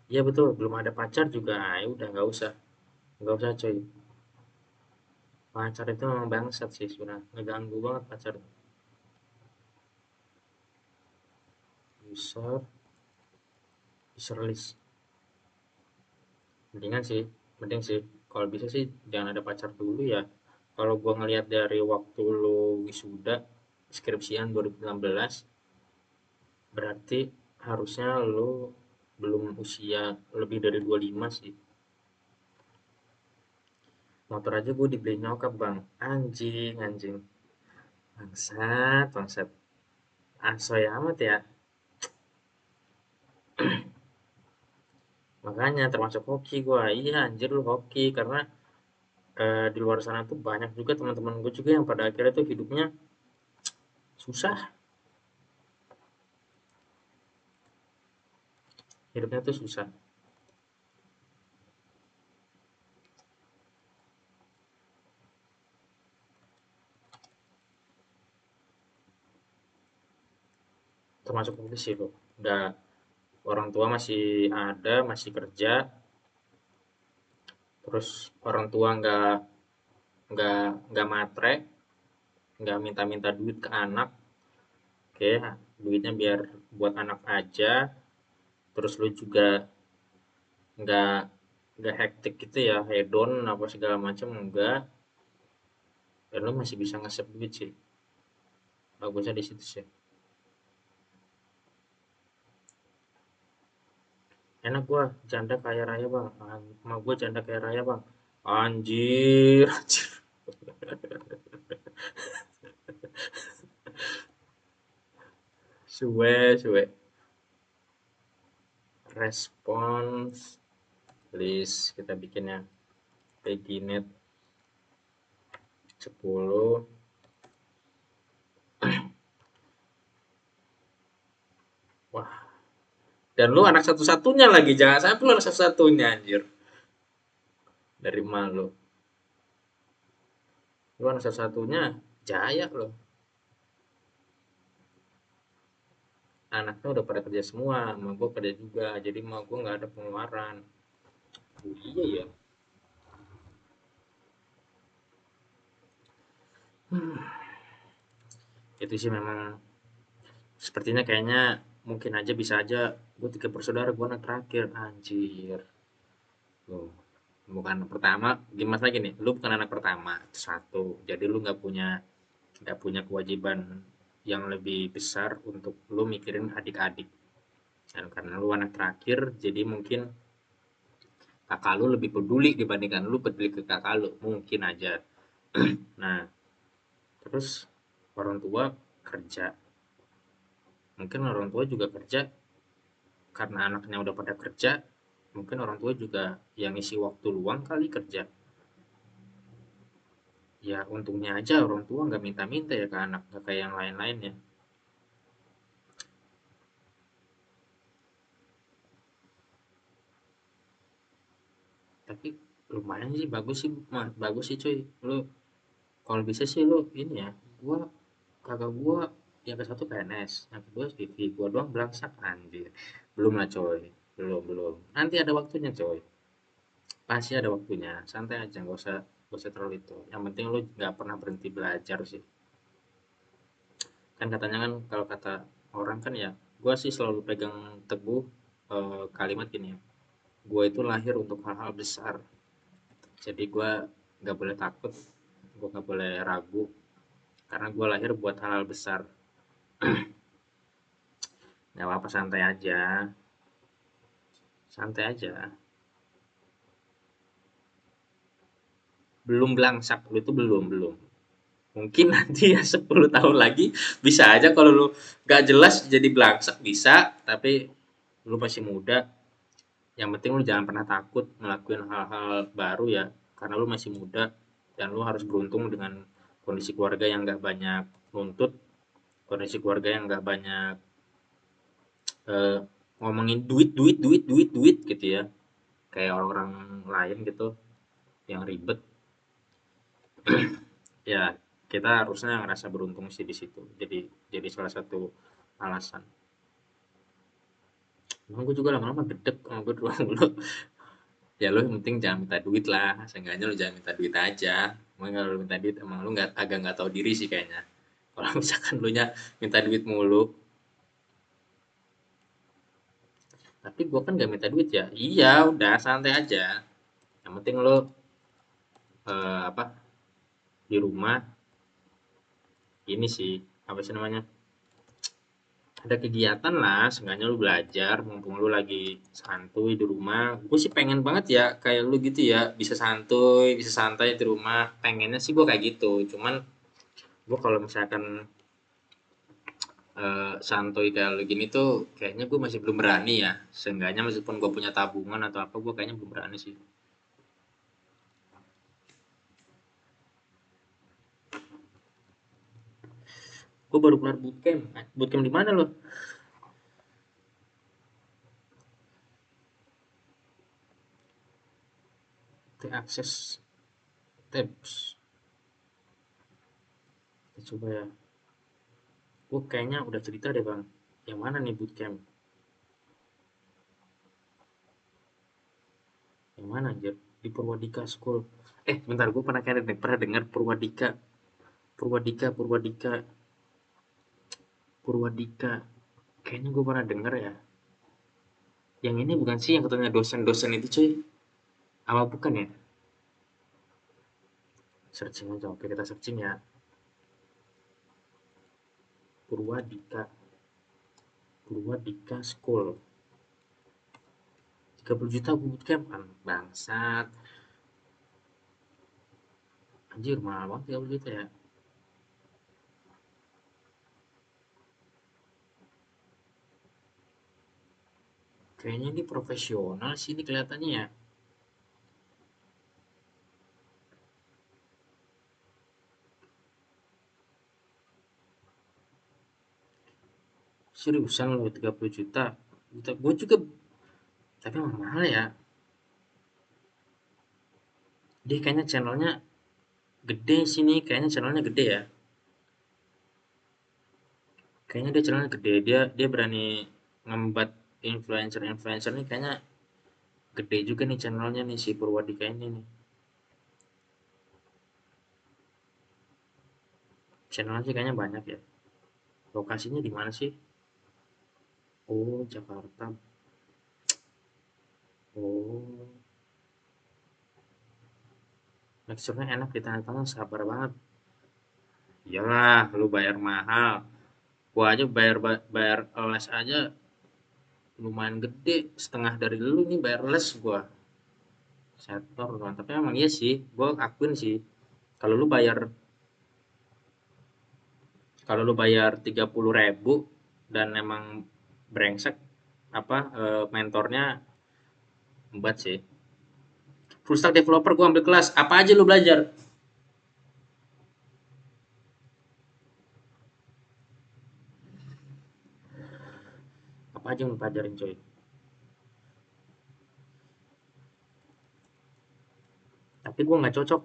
Iya betul, belum ada pacar juga, ya udah nggak usah coy. Pacar itu memang bangsat sih sebenarnya, ngeganggu banget pacar. User, user list. Mendingan sih, mending sih. Kalau bisa sih jangan ada pacar dulu ya. Kalau gua ngelihat dari waktu lu wisuda skripsian 2016, berarti harusnya lu belum usia lebih dari 25 sih. Motor aja gue dibeli nyokap bang. Anjing, anjing. Bangsat, bangsat. Asoy amat ya. Makanya termasuk hoki gue. Iya anjir lu hoki. Karena di luar sana tuh banyak juga teman-teman gue juga yang pada akhirnya tuh hidupnya susah. Hidupnya tuh susah. Termasuk hoki sih lo. Udah orang tua masih ada, masih kerja. Terus orang tua nggak matre, nggak minta-minta duit ke anak. Oke, duitnya biar buat anak aja. Terus lu juga nggak nggak hektik gitu ya, hedon apa segala macam enggak. Dan lu masih bisa nge duit sih. Bagusnya di situ sih. Enak gua janda kaya raya bang. Sama gua janda kaya raya bang. Anjir, anjir. Suwe, suwe. Respons list kita bikinnya Peggynet 10. Wah, dan lu anak satu-satunya lagi. Jangan sampai lu anak satu-satunya anjir. Dari malu. Lu anak satu-satunya jaya loh. Anaknya udah pada kerja semua, sama gue kerja juga. Jadi sama gue nggak ada pengeluaran. Oh, iya ya. Itu sih memang sepertinya kayaknya mungkin aja bisa aja gue 3 bersaudara, gue anak terakhir anjir. Tuh, bukan pertama, gimana lagi nih, lu bukan anak pertama satu, jadi lu nggak punya kewajiban yang lebih besar untuk lu mikirin adik-adik, dan karena lu anak terakhir jadi mungkin kakak lu lebih peduli dibandingkan lu peduli ke kakak lu mungkin aja. Nah, terus orang tua kerja, mungkin orang tua juga kerja karena anaknya udah pada kerja, mungkin orang tua juga yang isi waktu luang kali kerja. Ya untungnya aja orang tua nggak minta-minta ya ke anak, nggak kayak yang lain-lain ya. Tapi lumayan sih, bagus sih, bagus sih cuy. Lu kalau bisa sih lu ini ya, gua kakak gua yang ke satu PNS, yang kedua CV, gua doang belangsak anjir. Belum lah coy, belum belum. Nanti ada waktunya coy, pasti ada waktunya. Santai aja, nggak usah gak usah terlalu itu, yang penting lu nggak pernah berhenti belajar sih. Kan katanya kan, kalau kata orang kan ya, gue sih selalu pegang teguh kalimat gini ya, gue itu lahir untuk hal-hal besar. Jadi gue nggak boleh takut, gue nggak boleh ragu, karena gue lahir buat hal-hal besar. Nggak apa-apa, santai aja, santai aja. Belum belangsak, lu itu belum. Mungkin nanti ya 10 tahun lagi bisa aja, kalau lu nggak jelas jadi belangsak bisa, tapi lu masih muda. Yang penting lu jangan pernah takut ngelakuin hal-hal baru ya, karena lu masih muda dan lu harus beruntung dengan kondisi keluarga yang nggak banyak nuntut, kondisi keluarga yang nggak banyak eh, ngomongin duit duit duit duit duit gitu ya, kayak orang-orang lain gitu yang ribet. Ya, kita harusnya ngerasa beruntung sih di situ. Jadi salah satu alasan. Emang gue juga lama-lama gedek sama gue dulu. Ya lu yang penting jangan minta duit lah. Seenggaknya lu jangan minta duit aja. Emang kalau lu minta duit, emang lu agak nggak tahu diri sih kayaknya. Kalau misalkan lu nya minta duit mulu. Tapi gue kan gak minta duit ya. Iya, udah santai aja. Yang penting lu apa, di rumah ini sih, apa sih namanya, ada kegiatan lah, seenggaknya lu belajar mumpung lu lagi santuy di rumah. Gue sih pengen banget ya kayak lu gitu ya, bisa santuy, bisa santai di rumah. Pengennya sih gue kayak gitu. Cuman gue kalau misalkan santuy kayak lu gini tuh, kayaknya gue masih belum berani ya. Seenggaknya meskipun gue punya tabungan atau apa, gue kayaknya belum berani sih. Gue baru kelar bootcamp. Bootcamp di mana lo? T-Access Tabs. Kita coba ya. Gue kayaknya udah cerita deh bang. Yang mana nih bootcamp? Yang mana anjir? Di Purwadika School. Bentar, gue pernah dengar Purwadika. Purwadika. Purwadika. Kayaknya gue pernah denger ya. Yang ini bukan sih yang katanya dosen-dosen itu cuy? Apa bukan ya? Searching aja, oke kita searching ya. Purwadika. Purwadika School. 30 juta bootcamp kan? Bangsat. Anjir, mahal banget 30 juta ya. Kayaknya ini profesional sih ini kelihatannya ya. Seriusan loh 30 juta. Gue juga, tapi emang mahal ya. Dia kayaknya channelnya gede sini, kayaknya channelnya gede ya. Kayaknya dia channelnya gede, dia berani ngembat influencer nih, kayaknya gede juga nih channelnya nih si Purwadika ini nih. Channelnya sih kayaknya banyak ya. Lokasinya di mana sih? Oh, Jakarta. Oh, teksturnya enak di tangan, sabar banget. Iyalah, lu bayar mahal. Gua aja bayar bayar les aja lumayan gede, setengah dari lu nih bayar les gua. Setor doang. Tapi emang iya sih, gua akuin sih. Kalau lu bayar kalau lu bayar 30.000 dan emang brengsek apa mentornya hebat sih. Full stack developer gua ambil kelas, apa aja lu belajar? Apa aja yang lu pelajarin coy? Tapi gua nggak cocok.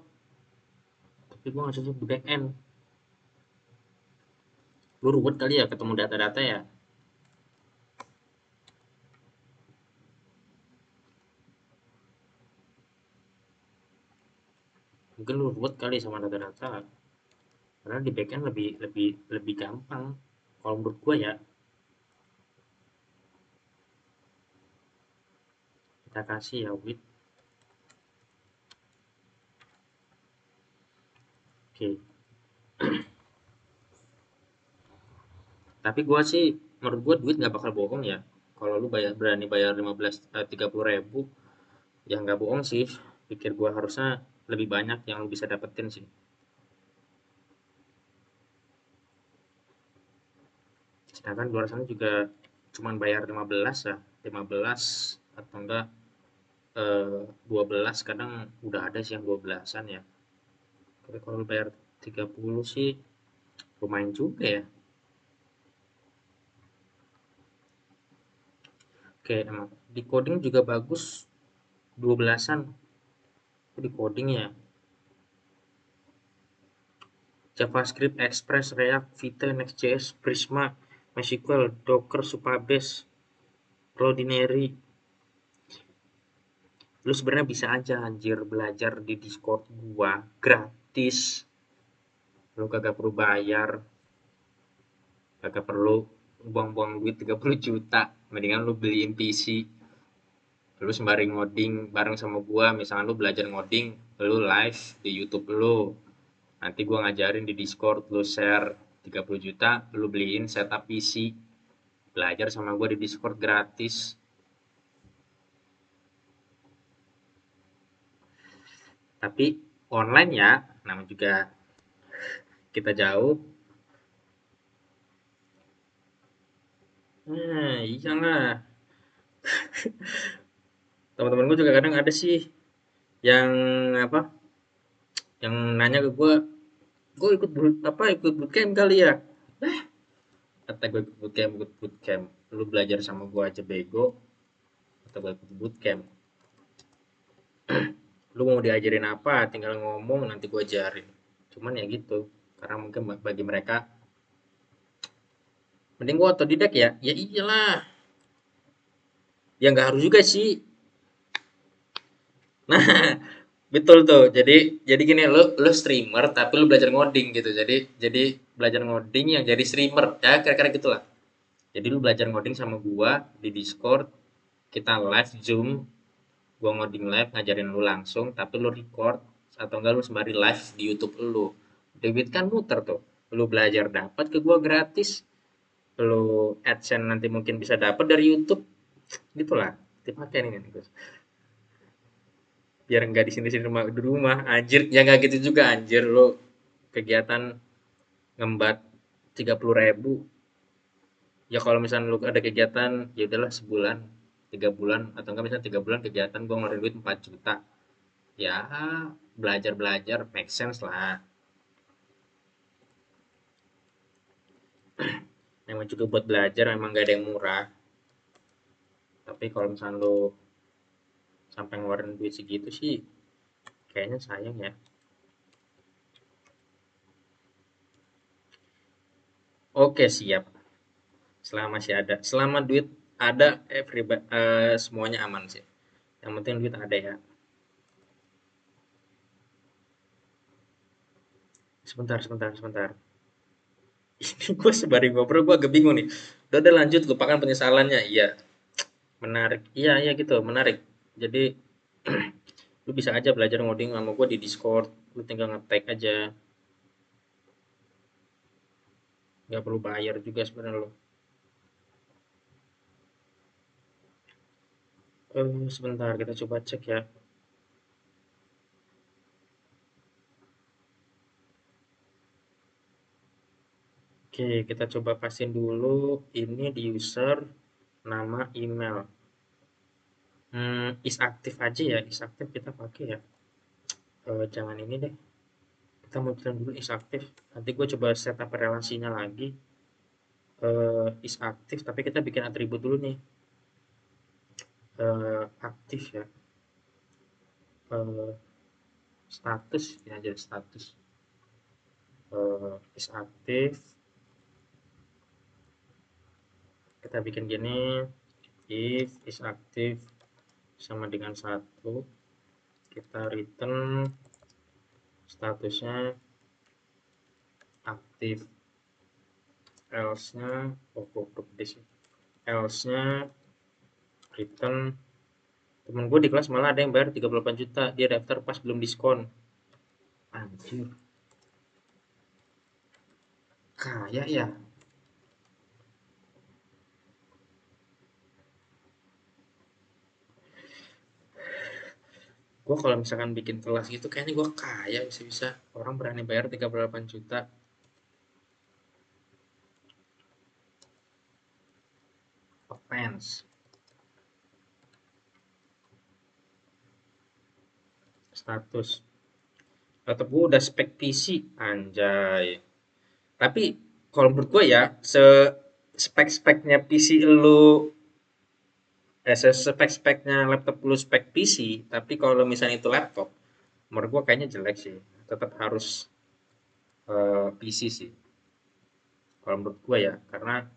Tapi gua nggak cocok di back end. Lu ruwet kali ya ketemu data-data ya. Mungkin lu ruwet kali sama data-data, karena di backend lebih lebih lebih gampang kalau menurut gua ya. Kita kasih ya with. Oke. Tapi gua sih, menurut gua duit nggak bakal bohong ya. Kalau lu berani bayar 30.000, ya nggak bohong sih. Pikir gua harusnya lebih banyak yang lu bisa dapetin sih. Sedangkan di luar sana juga cuman bayar 15 ya, 15 atau enggak 12, kadang udah ada sih yang 12-an ya. Tapi kalau lu bayar 30 sih lumayan juga ya. Oke, emang di coding juga bagus, 12-an di coding ya. JavaScript, Express, React, Vite, Next.js, Prisma, MySQL, Docker, Supabase, Cloudinary. Lu sebenarnya bisa aja anjir belajar di Discord gua gratis. Lu kagak perlu bayar, kagak perlu buang-buang duit 30 juta. Mendingan lu beliin PC, lu sembari ngoding bareng sama gua. Misalnya lu belajar ngoding, lu live di YouTube lu. Nanti gua ngajarin di Discord, lu share 30 juta, lu beliin setup PC. Belajar sama gua di Discord gratis. Tapi online ya, namanya juga kita jauh. Iya lah. Teman-teman gue juga kadang ada sih yang apa? Yang nanya ke gue ikut bootcamp kali ya? Kata gue ikut bootcamp. Lu belajar sama gue aja bego, atau gue ikut bootcamp. Lu mau diajarin apa? Tinggal ngomong nanti gue ajarin. Cuman ya gitu. Karena mungkin bagi mereka, mending gue otodidak ya. Ya iyalah. Ya nggak harus juga sih. Nah, betul tuh. Jadi gini, lu streamer tapi lu belajar ngoding gitu. Jadi belajar ngoding yang jadi streamer. Ya kira-kira gitulah. Jadi lu belajar ngoding sama gua di Discord, kita live Zoom, gua ngoding live ngajarin lu langsung, tapi lu record atau enggak lu sembari live di YouTube lu. Duit kan muter tuh. Lu belajar dapat ke gua gratis, lu AdSense nanti mungkin bisa dapat dari YouTube. Gitulah. Dipakai nih Gus. Biar enggak di sini-sini di rumah anjir. Ya enggak gitu juga anjir lu kegiatan ngembat 30.000. Ya kalau misalnya lu ada kegiatan, ya udahlah sebulan, 3 bulan, atau enggak misalnya 3 bulan kegiatan gua ngeluarin duit 4 juta. Ya belajar belajar make sense lah. Memang juga buat belajar emang gak ada yang murah. Tapi kalau misalnya lu sampai ngeluarin duit segitu sih kayaknya sayang ya. Oke siap. Selama masih ada, selama duit ada, semuanya aman sih. Yang penting duit ada ya. Sebentar sebentar sebentar. Ini gue sebari ngobrol gue agak bingung nih. Udah lanjut, lupakan penyesalannya. Iya, menarik. Iya, iya gitu, menarik. Jadi lu bisa aja belajar ngoding sama gue di Discord. Lu tinggal ngetek aja. Nggak perlu bayar juga sebenarnya lo. Sebentar, kita coba cek ya. Oke, kita coba pasin dulu ini di user, nama, email. Is aktif aja ya, is aktif kita pakai ya. Jangan ini deh. Kita munculin dulu is aktif. Nanti gue coba setup relasinya lagi. Is aktif, tapi kita bikin atribut dulu nih. Aktif ya. Eh, Status ya aja status. Is aktif. Kita bikin gini, if is aktif sama dengan 1, kita return statusnya aktif, else-nya else-nya return. Temen gue di kelas malah ada yang bayar 38 juta, dia daftar pas belum diskon. Anjir, kaya ya. Gue kalau misalkan bikin kelas gitu kayaknya gue kaya, bisa-bisa orang berani bayar 38 juta. Offense status laptop gue udah spek PC, anjay. Tapi kalau menurut gue ya, spek-speknya PC lu, spek-speknya laptop lu spek PC, tapi kalau misalnya itu laptop, menurut gue kayaknya jelek sih. Tetap harus PC sih. Kalau menurut gue ya, karena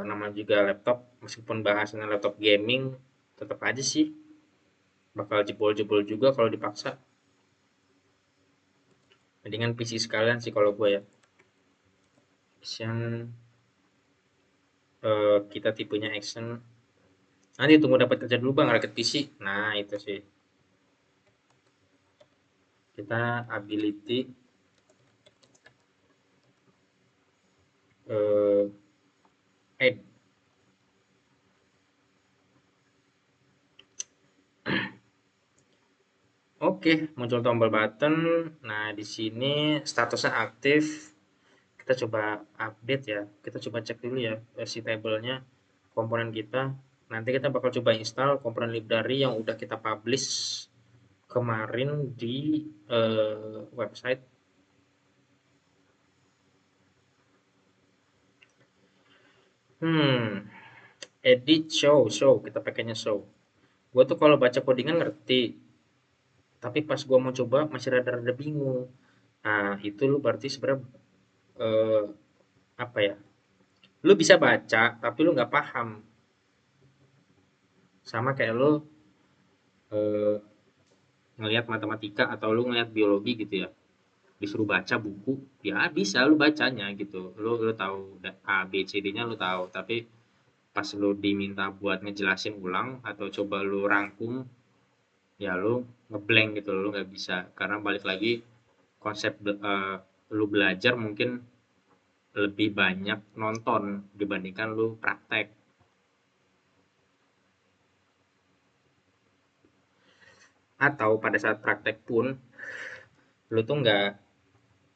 namanya juga laptop, meskipun bahasanya laptop gaming, tetap aja sih bakal jebol-jebol juga kalau dipaksa. Mendingan PC sekalian sih kalau gue ya. Action, kita tipenya action. Nanti tunggu dapat kerja dulu bang, rakit PC. Nah itu sih. Kita ability add. Oke, muncul tombol button. Nah, di sini statusnya aktif. Kita coba update ya. Kita coba cek dulu ya versi tablenya komponen kita. Nanti kita bakal coba install komponen library yang udah kita publish kemarin di website. Edit show. Kita pakainya show. Gue tuh kalau baca codingan ngerti, tapi pas gue mau coba masih rada-rada bingung. Nah, itu lu berarti sebenarnya eh, apa ya? Lu bisa baca, tapi lu nggak paham. Sama kayak lu eh, ngelihat matematika atau lu ngelihat biologi gitu ya. Disuruh baca buku, ya bisa lu bacanya gitu. Lu tahu A, B, C, D-nya lu tahu, tapi pas lu diminta buat ngejelasin ulang atau coba lu rangkum, ya lu ngeblank gitu, lu nggak bisa. Karena balik lagi konsep lu belajar mungkin lebih banyak nonton dibandingkan lu praktek. Atau pada saat praktek pun lu tuh nggak,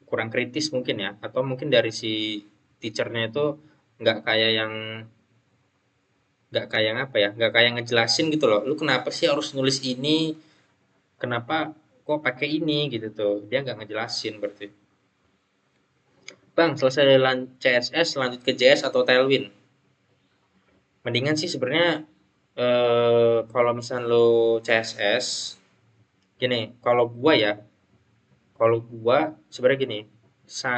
kurang kritis mungkin ya, atau mungkin dari si teachernya itu nggak kayak yang nggak kayak yang apa ya, nggak kayak ngejelasin gitu loh, lu kenapa sih harus nulis ini, kenapa kok pakai ini gitu tuh, dia nggak ngejelasin berarti. Bang, selesai CSS lanjut ke JS atau Tailwind? Mendingan sih sebenarnya kalau misalnya lo CSS gini, kalau gua sebenarnya gini,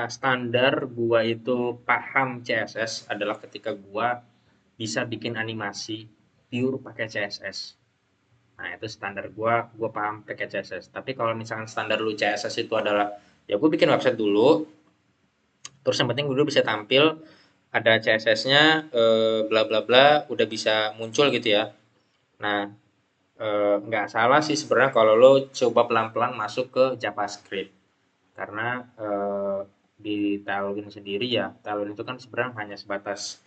standar gua itu paham CSS adalah ketika gua bisa bikin animasi pure pakai CSS. Nah, itu standar gua paham pakai CSS. Tapi kalau misalkan standar lu CSS itu adalah ya gua bikin website dulu, terus yang penting dulu bisa tampil, ada CSS-nya, bla bla bla, udah bisa muncul gitu ya. Nah, nggak salah sih sebenarnya kalau lo coba pelan-pelan masuk ke JavaScript. Karena di Tailwind sendiri ya, Tailwind itu kan sebenarnya hanya sebatas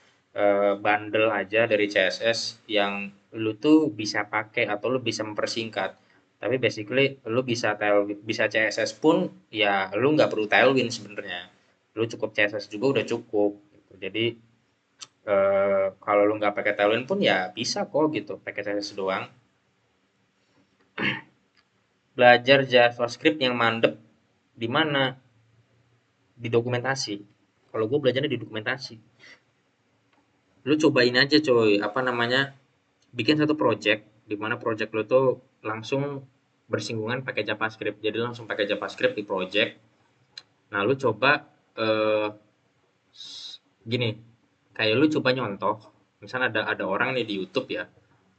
bundle aja dari CSS yang lu tuh bisa pakai atau lu bisa mempersingkat. Tapi basically lu bisa Tailwind, bisa CSS pun ya lu nggak perlu Tailwind sebenarnya. Lu cukup CSS juga udah cukup. Gitu. Jadi kalau lu nggak pakai Tailwind pun ya bisa kok gitu, pakai CSS doang. Belajar JavaScript yang mandek di mana? Di dokumentasi. Kalau gue belajarnya di dokumentasi. Lu cobain aja coy, apa namanya, bikin satu project, di mana project lu tuh langsung bersinggungan pakai JavaScript. Jadi langsung pakai JavaScript di project. Nah, lu coba eh, gini, kayak lu coba nyontoh, misalnya ada orang nih di YouTube ya,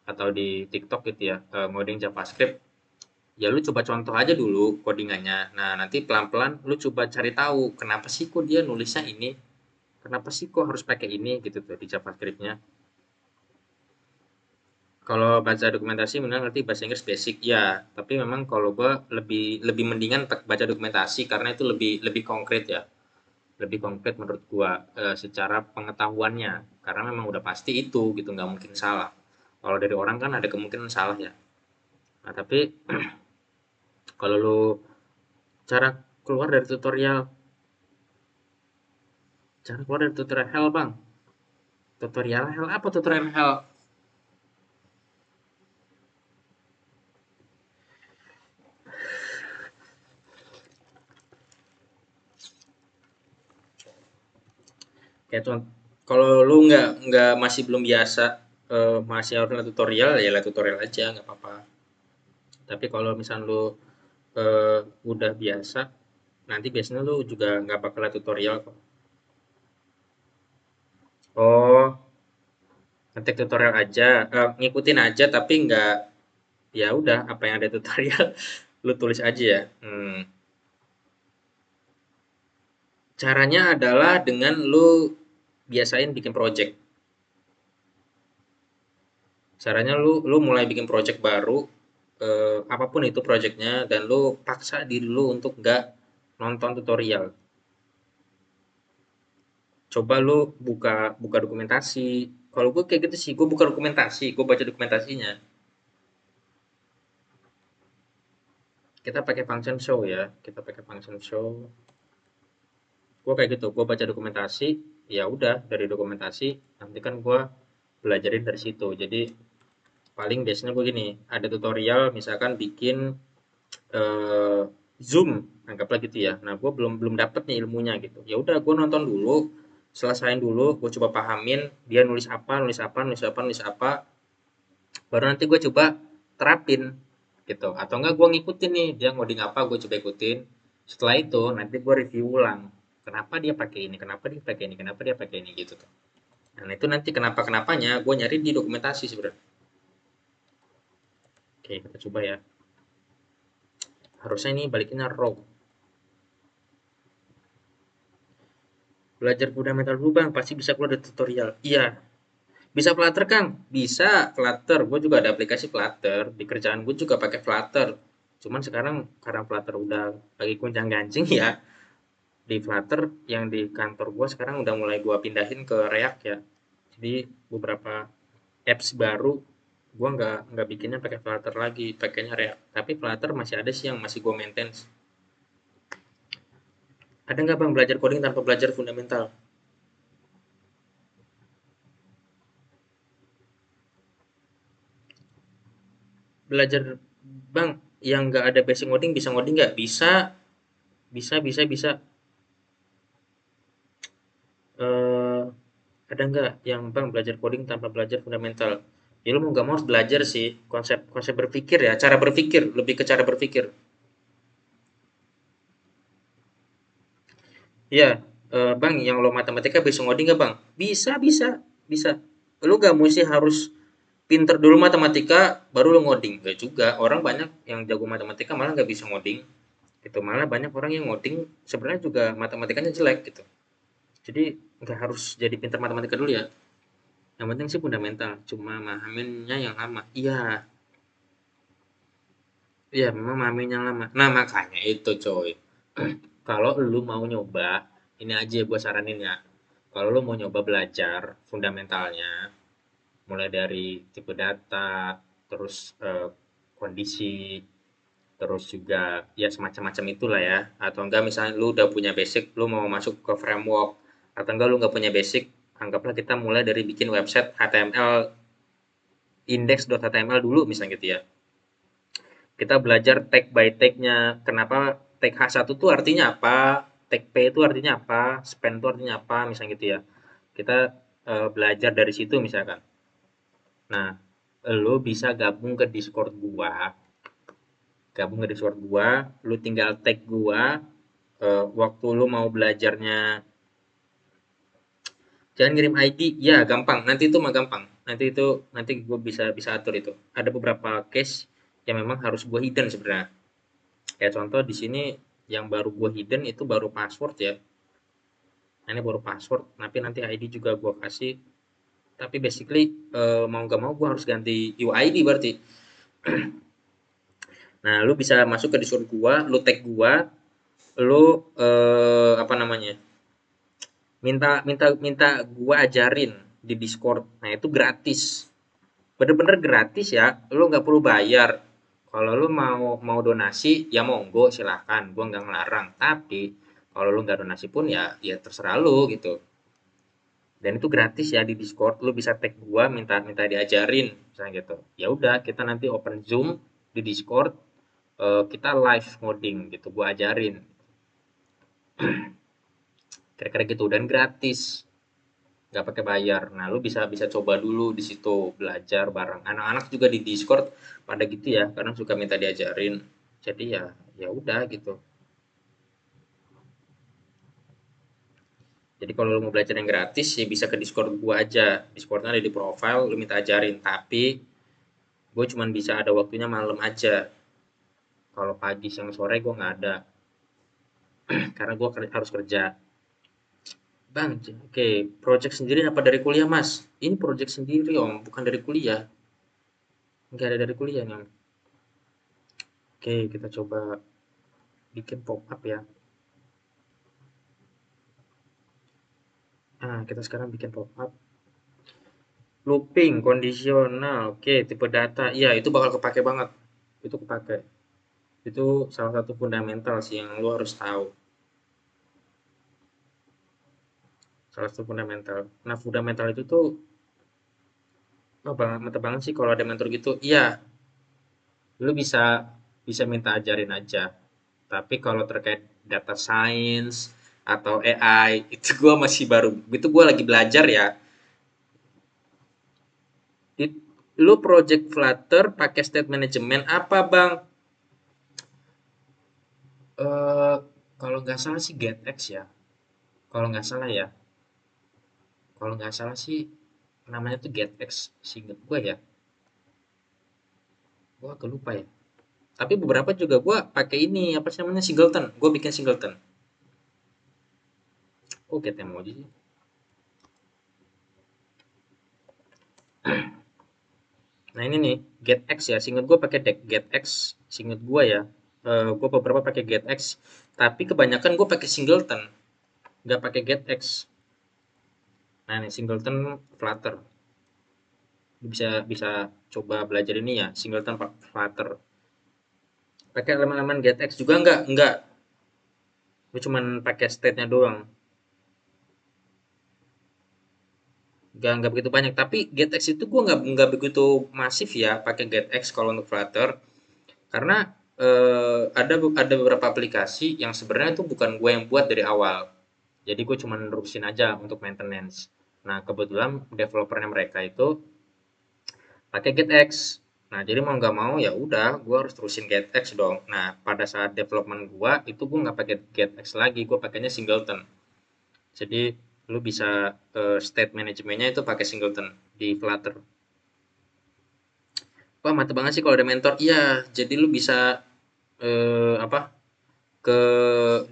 atau di TikTok gitu ya, ngoding JavaScript ya lu coba contoh aja dulu codingannya. Nah, nanti pelan-pelan lu coba cari tahu kenapa sih kok dia nulisnya ini, kenapa sih kok harus pakai ini gitu tuh di JavaScript-nya. Kalau baca dokumentasi mendingan ngerti bahasa Inggris basic ya, tapi memang kalau gua lebih lebih mendingan baca dokumentasi karena itu lebih lebih konkret ya. Lebih konkret menurut gua secara pengetahuannya karena memang udah pasti itu gitu nggak mungkin salah. Kalau dari orang kan ada kemungkinan salah ya. Nah, tapi kalau lu cara keluar dari tutorial, cara keluar dari tutorial hell bang, tutorial hell apa tutorial hell? Kayak contoh, kalau lu nggak masih belum biasa masih harus lihat tutorial ya lihat tutorial aja nggak apa-apa. Tapi kalau misal lu udah biasa, nanti biasanya lu juga nggak bakal lihat tutorial kok. Oh, ngetik tutorial aja, ngikutin aja tapi nggak, ya udah apa yang ada tutorial lu tulis aja ya. Caranya adalah dengan lu biasain bikin project. Caranya lu mulai bikin project baru, apapun itu projectnya, dan lu paksa diri lu untuk nggak nonton tutorial. Coba lu buka buka dokumentasi. Kalau gue kayak gitu sih, gue buka dokumentasi, gue baca dokumentasinya. Kita pakai function show ya, kita pakai function show. Gue kayak gitu, gue baca dokumentasi, ya udah dari dokumentasi nanti kan gue belajarin dari situ. Jadi paling biasanya gue gini, ada tutorial misalkan bikin eh, Zoom, anggaplah gitu ya. Nah, gue belum belum dapet nih ilmunya gitu. Ya udah, gue nonton dulu, selesain dulu, gue coba pahamin dia nulis apa, nulis apa, nulis apa, nulis apa, baru nanti gue coba terapin gitu. Atau enggak gue ngikutin nih dia ngoding apa, gue coba ikutin. Setelah itu nanti gue review ulang. Kenapa dia pakai ini? Kenapa dia pakai ini? Kenapa dia pakai ini gitu tuh. Nah, itu nanti kenapa-kenapanya gue nyari di dokumentasi sebenarnya. Oke, kita coba ya. Harusnya ini balikinnya raw. Belajar fundamental dulu bang, pasti bisa keluar dari tutorial. Iya, bisa Flutter kang? Bisa Flutter. Gue juga ada aplikasi Flutter. Di kerjaan gue juga pakai Flutter. Cuman sekarang karena Flutter udah lagi gonjang ganjing ya, di Flutter yang di kantor gue sekarang udah mulai gue pindahin ke React ya. Jadi beberapa apps baru gue nggak bikinnya pakai Flutter lagi, pakainya React. Tapi Flutter masih ada sih yang masih gue maintain. Ada nggak bang belajar coding tanpa belajar fundamental? Belajar bang yang nggak ada basic ngoding bisa ngoding nggak? Bisa, bisa. Eh, ada nggak yang bang belajar coding tanpa belajar fundamental? Ya lu mau nggak mau harus belajar sih konsep konsep berpikir ya, cara berpikir lebih ke cara berpikir. Ya, bang yang lo matematika bisa ngoding nggak bang? Bisa. Lu nggak mesti harus pinter dulu matematika baru lu ngoding. Gak juga. Orang banyak yang jago matematika malah nggak bisa ngoding. Gitu malah banyak orang yang ngoding sebenarnya juga matematikanya jelek gitu. Jadi nggak harus jadi pinter matematika dulu ya. Yang penting sih fundamental, cuma mahaminnya yang lama. Iya, iya memang mahamin yang lama. Nah makanya itu coy, kalau lu mau nyoba, ini aja gue saranin ya. Kalau lu mau nyoba belajar fundamentalnya, mulai dari tipe data, terus kondisi, terus juga ya semacam-macam itulah ya. Atau enggak misalnya lu udah punya basic, lu mau masuk ke framework, atau enggak lu nggak punya basic, anggaplah kita mulai dari bikin website HTML index.html dulu misalnya gitu ya. Kita belajar tag by tag-nya. Kenapa tag H1 itu artinya apa? Tag P itu artinya apa? Span itu artinya apa? Misalnya gitu ya. Kita belajar dari situ misalkan. Nah, lo bisa gabung ke Discord gua, lu tinggal tag gua waktu lu mau belajarnya. Jangan ngirim ID, ya gampang. Nanti itu mah gampang. Nanti gue bisa bisa atur itu. Ada beberapa case yang memang harus gue hidden sebenarnya. Kayak contoh di sini yang baru gue hidden itu baru password ya. Nah, ini baru password, tapi nanti ID juga gue kasih. Tapi basically mau nggak mau gue harus ganti UID berarti. Nah, lu bisa masuk ke Discord gua, lu tag gua, lu apa namanya? Minta minta minta gua ajarin di Discord. Nah, itu gratis. Bener-bener gratis ya. Lu nggak perlu bayar. Kalau lu mau donasi ya monggo silahkan, gua nggak ngelarang. Tapi kalau lu nggak donasi pun ya terserah lu gitu. Dan itu gratis ya di Discord. Lu bisa tag gua minta minta diajarin misalnya gitu. Ya udah, kita nanti open Zoom di Discord, kita live ngoding gitu, gua ajarin. Kira-kira gitu dan gratis, nggak pakai bayar. Nah, lu bisa bisa coba dulu di situ belajar bareng. Anak-anak juga di Discord pada gitu ya, kadang suka minta diajarin. Jadi ya udah gitu. Jadi kalau lu mau belajar yang gratis ya bisa ke Discord gua aja. Discordnya ada di profile, lu minta ajarin. Tapi gue cuman bisa ada waktunya malam aja. Kalau pagi siang sore gue nggak ada karena gue harus kerja. Bang, oke, project sendiri apa dari kuliah, Mas? Ini project sendiri, Om, bukan dari kuliah. Nggak ada dari kuliah nih, Om. Oke, kita coba bikin pop up ya. Nah, kita sekarang bikin pop up. Looping, kondisional, oke, tipe data. Iya, itu bakal kepake banget. Itu kepake. Itu salah satu fundamental sih yang lo harus tahu. Salah satu fundamental. Nah, fundamental itu tuh, oh banget, mantep banget sih kalau ada mentor gitu. Iya, lu bisa bisa minta ajarin aja. Tapi kalau terkait data science atau AI, itu gue masih baru. Itu gue lagi belajar ya. Lu project Flutter pakai state management apa, Bang? Eh kalau nggak salah sih GetX ya. Kalau nggak salah ya. Kalau nggak salah sih namanya tuh GetX. Seinget gue ya. Gue agak lupa ya. Tapi beberapa juga gue pakai ini apa sih namanya singleton. Gue bikin singleton. Oh, get emoji sih. Nah ini nih GetX ya. Singlet gue pakai GetX. Singlet gue ya. Gue beberapa pakai GetX. Tapi kebanyakan gue pakai singleton. Nggak pakai GetX. Nah ini singleton Flutter. Bisa bisa coba belajar ini ya. Singleton Flutter. Pakai elemen-elemen GetX juga enggak. Gue cuman pakai state-nya doang. Nggak begitu banyak. Tapi GetX itu gue nggak begitu masif ya pakai GetX kalau untuk Flutter. Karena ada beberapa aplikasi yang sebenarnya itu bukan gue yang buat dari awal. Jadi gue cuma nerusin aja untuk maintenance. Nah, kebetulan developernya mereka itu pakai GetX. Nah, jadi mau nggak mau ya udah, gue harus terusin GetX dong. Nah, pada saat development gue itu gue nggak pakai GetX lagi, gue pakainya Singleton. Jadi lu bisa state manajemennya itu pakai Singleton di Flutter. Wah, mantep banget sih kalau ada mentor. Iya, jadi lu bisa apa? Ke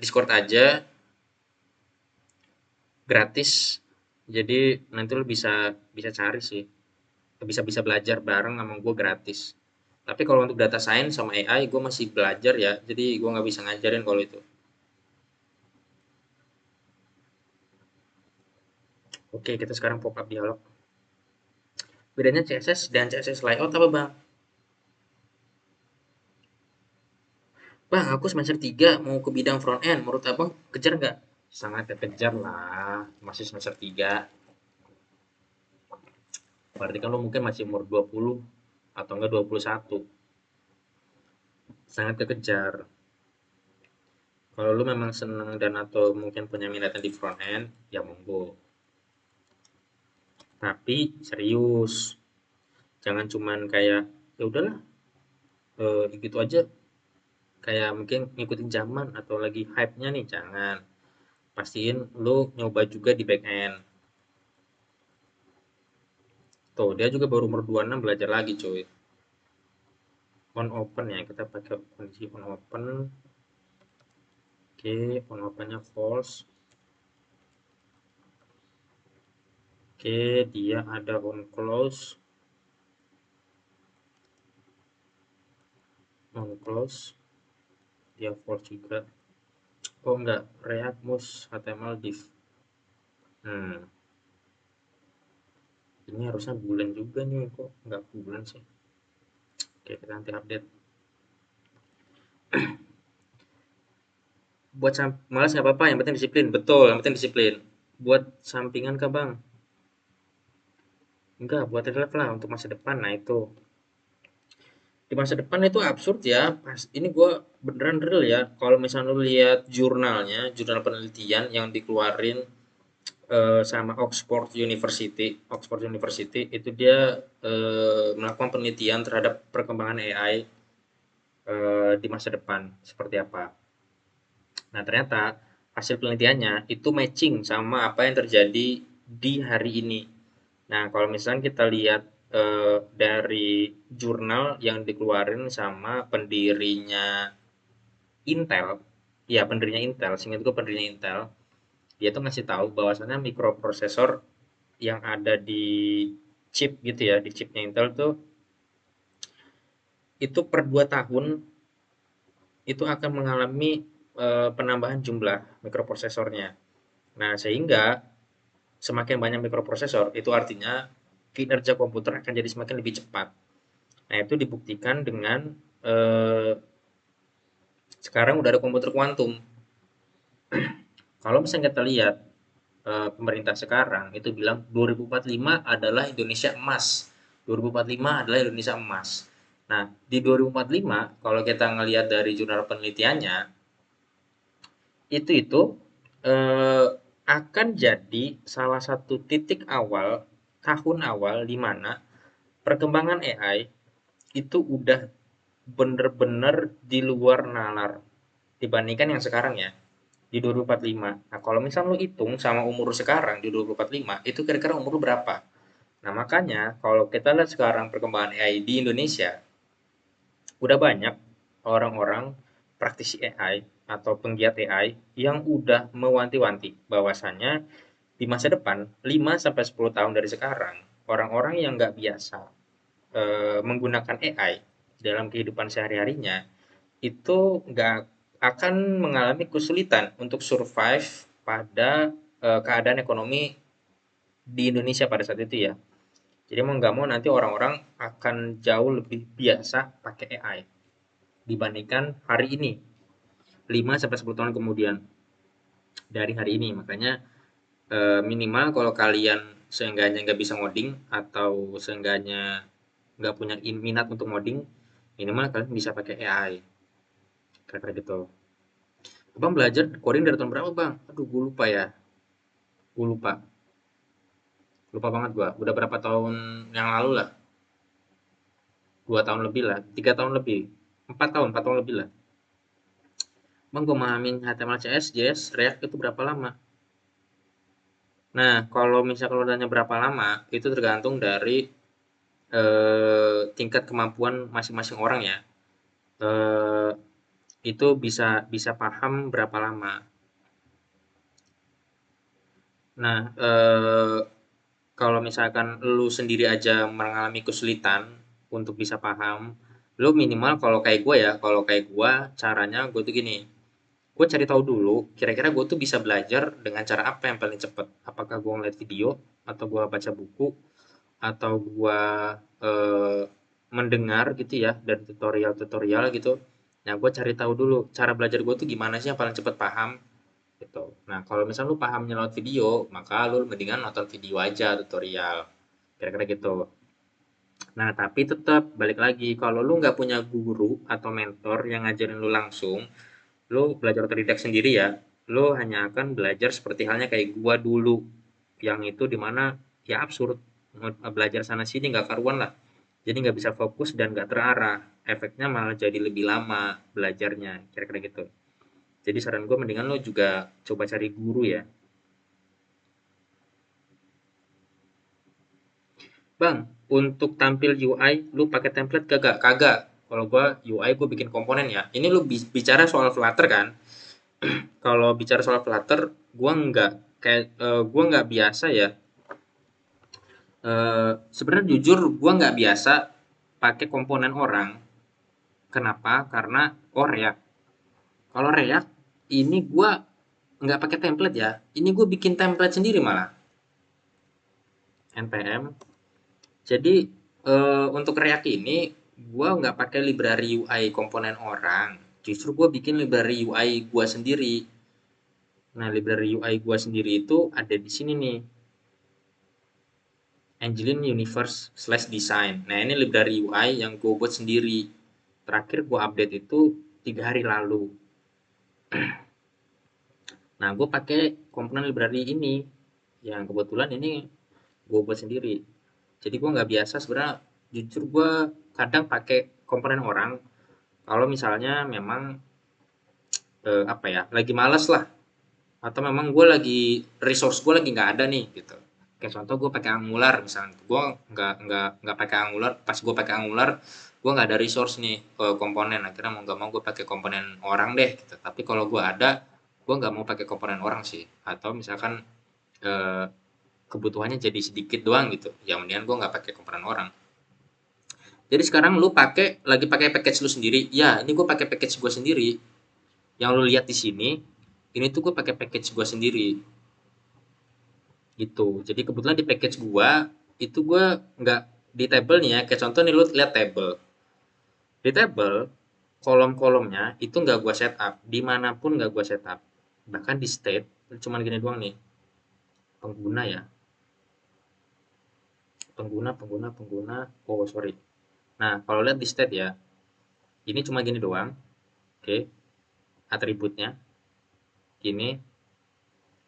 Discord aja gratis. Jadi nanti lu bisa bisa cari sih. Bisa bisa belajar bareng sama gue gratis. Tapi kalau untuk data science sama AI gue masih belajar ya. Jadi gue nggak bisa ngajarin kalau itu. Oke, kita sekarang pop up dialog. Bedanya CSS dan CSS layout apa, Bang? Bang, aku semester 3 mau ke bidang front end. Menurut Abang kejar nggak? Sangat kejar lah. Masih semester 3. Berarti kan lo mungkin masih umur 20 atau enggak 21. Sangat kekejar. Kalau lu memang seneng dan atau mungkin punya minatnya di front end, ya monggo. Tapi serius, jangan cuman kayak ya udahlah gitu aja kayak mungkin ngikutin zaman atau lagi hype-nya nih, jangan. Pastiin lu nyoba juga di back end. Tuh, dia juga baru umur 26 belajar lagi, cuy. on open ya, kita pakai kunci on open. Oke, on opennya false. Oke, dia ada on close. On close dia false juga. Oh enggak, React Muse HTML div. Ini harusnya bulan juga nih, kok nggak bulan sih. Oke, kita nanti update. Buat malas nggak apa-apa, yang penting disiplin. Betul, yang penting disiplin. Buat sampingan kah bang? Enggak, buat real life lah untuk masa depan. Nah itu di masa depan itu absurd ya. Pas ini gue beneran real ya. Kalau misalnya lu lihat jurnalnya, jurnal penelitian yang dikeluarin sama Oxford University itu dia melakukan penelitian terhadap perkembangan AI di masa depan seperti apa. Nah, ternyata hasil penelitiannya itu matching sama apa yang terjadi di hari ini. Nah, kalau misalnya kita lihat dari jurnal yang dikeluarin sama pendirinya Intel, ya pendirinya Intel, sehingga itu pendirinya Intel, dia tuh ngasih tahu bahwasannya mikroprosesor yang ada di chip gitu ya, di chipnya Intel tuh itu per 2 tahun itu akan mengalami penambahan jumlah mikroprosesornya. Nah, sehingga semakin banyak mikroprosesor, itu artinya kinerja komputer akan jadi semakin lebih cepat. Nah, itu dibuktikan dengan sekarang udah ada komputer kuantum. Kalau misalnya kita lihat pemerintah sekarang itu bilang 2045 adalah Indonesia emas. 2045 adalah Indonesia emas. Nah, di 2045 kalau kita ngelihat dari jurnal penelitiannya, itu akan jadi salah satu titik awal, tahun awal di mana perkembangan AI itu udah bener-bener di luar nalar dibandingkan yang sekarang ya di 2045. Nah, kalau misal lu hitung sama umur sekarang di 2045, itu kira-kira umur lu berapa? Nah, makanya kalau kita lihat sekarang perkembangan AI di Indonesia, udah banyak orang-orang praktisi AI atau penggiat AI yang udah mewanti-wanti bahwasannya di masa depan 5 sampai 10 tahun dari sekarang, orang-orang yang nggak biasa menggunakan AI dalam kehidupan sehari-harinya itu nggak akan mengalami kesulitan untuk survive pada keadaan ekonomi di Indonesia pada saat itu ya. Jadi mau nggak mau nanti orang-orang akan jauh lebih biasa pakai AI dibandingkan hari ini, 5 sampai 10 tahun kemudian dari hari ini. Makanya minimal kalau kalian seenggaknya nggak bisa ngoding atau seenggaknya nggak punya minat untuk ngoding, minimal kalian bisa pakai AI. Kira-kira gitu. Abang belajar coding dari tahun berapa bang? Aduh, gue lupa ya. Gue lupa. Lupa banget gua. Udah berapa tahun yang lalu lah. 2 tahun lebih lah. 3 tahun lebih. 4 tahun lebih lah. Bang, gue mahamin HTML, CSS, JS, React itu berapa lama? Nah, kalau misalnya udahnya berapa lama, itu tergantung dari tingkat kemampuan masing-masing orang ya. Eh, itu bisa bisa paham berapa lama. Nah, kalau misalkan lu sendiri aja mengalami kesulitan untuk bisa paham, lu minimal kalau kayak gue ya, kalau kayak gue caranya gue tuh gini, gue cari tahu dulu kira-kira gue tuh bisa belajar dengan cara apa yang paling cepet. Apakah gue ngeliat video, atau gue baca buku, atau gue eh, mendengar gitu ya dari tutorial-tutorial gitu. Nah, gue cari tahu dulu cara belajar gue tuh gimana sih yang paling cepet paham gitu. Nah, kalau misalnya lu pahamnya lewat video, maka lu mendingan nonton video aja tutorial. Kira-kira gitu. Nah, tapi tetap balik lagi, kalau lu nggak punya guru atau mentor yang ngajarin lu langsung, lu belajar otodidak sendiri ya, lu hanya akan belajar seperti halnya kayak gua dulu, yang itu dimana ya absurd, belajar sana sini nggak karuan lah. Jadi nggak bisa fokus dan nggak terarah. Efeknya malah jadi lebih lama belajarnya, kira-kira gitu. Jadi saran gue mendingan lo juga coba cari guru ya. Bang, untuk tampil UI lu pakai template kagak? Kagak. Kalau gua UI gue bikin komponen ya. Ini lu bicara soal Flutter kan? Kalau bicara soal Flutter, gua nggak gua nggak biasa ya. Sebenarnya jujur gua nggak biasa pakai komponen orang. Kenapa? Karena React. Kalau React ini gua nggak pakai template ya. Ini gue bikin template sendiri malah. npm. Jadi untuk React ini gue nggak pakai library UI komponen orang. Justru gue bikin library UI gue sendiri. Nah, library UI gue sendiri itu ada di sini nih. Angeline Universe / Design. Nah, ini library UI yang gue buat sendiri. Terakhir gue update itu 3 hari lalu. Nah, gue pakai komponen library ini. Yang kebetulan ini gue buat sendiri. Jadi gue nggak biasa sebenarnya, jujur gue kadang pakai komponen orang kalau misalnya memang apa ya, lagi males lah, atau memang gue lagi resource gue lagi nggak ada nih gitu. Kayak contoh gue pakai Angular misalnya, gue nggak pakai Angular, pas gue pakai Angular gue nggak ada resource nih komponen, akhirnya mau nggak mau gue pakai komponen orang deh gitu. Tapi kalau gue ada, gue nggak mau pakai komponen orang sih. Atau misalkan eh, kebutuhannya jadi sedikit doang gitu, ya mendingan gue nggak pakai komponen orang. Jadi sekarang lu lagi pakai package lu sendiri. Ya, ini gue pakai package gue sendiri. Yang lu lihat di sini, ini tuh gue pakai package gue sendiri. Gitu. Jadi kebetulan di package gue itu gue nggak di table nih ya. Kayak contoh nih lu lihat table. Di table kolom-kolomnya itu nggak gue setup. Dimanapun nggak gue setup. Bahkan di state cuman gini doang nih. Pengguna ya. Pengguna. Oh sorry. Nah kalau lihat di state ya. Ini cuma gini doang. Oke. Atributnya. Gini.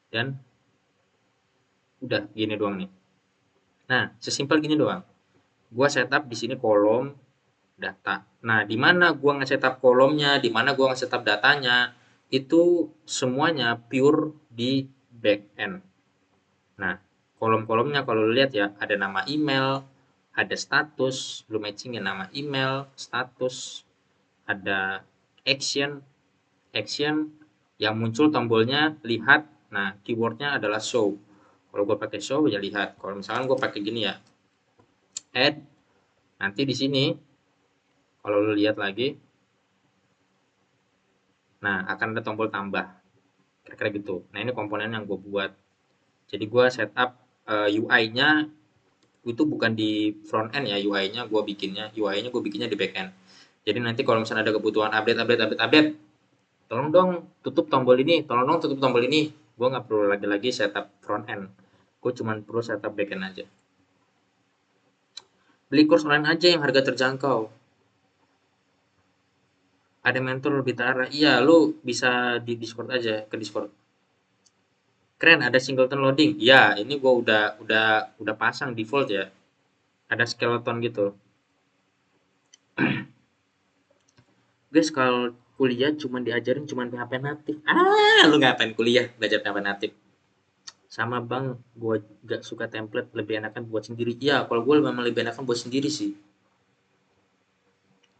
Dan udah gini doang nih. Nah, sesimpel gini doang. Gua setup di sini kolom data. Nah, di mana gua nge-setup kolomnya, di mana gua nge-setup datanya, itu semuanya pure di back end. Nah, kolom-kolomnya kalau lu lihat ya, ada nama email, ada status, lu matchingin nama email, status, ada action, action yang muncul tombolnya lihat. Nah, keywordnya adalah show. Kalau gue pakai show ya lihat. Kalau misalkan gue pakai gini ya, add, nanti di sini kalau lu lihat lagi, nah akan ada tombol tambah, kira-kira gitu. Nah ini komponen yang gue buat. Jadi gue setup UI-nya itu bukan di front end ya, UI-nya gue bikinnya di back end. Jadi nanti kalau misalnya ada kebutuhan update, tolong dong tutup tombol ini, tolong dong tutup tombol ini. Gue nggak perlu lagi setup front end, gue cuma perlu setup back end aja. Beli course online aja yang harga terjangkau. Ada mentor lebih terarah. Iya, lu bisa di Discord aja, ke Discord. Keren, ada singleton loading. Ya, ini gua udah pasang default ya. Ada skeleton gitu. Guys, kalau kuliah cuma diajarin cuma PHP natif. Ah, lu ngapain kuliah belajar PHP natif? Sama bang, gua gak suka template, lebih enakan buat sendiri. Iya, kalau gua memang lebih enakan buat sendiri sih.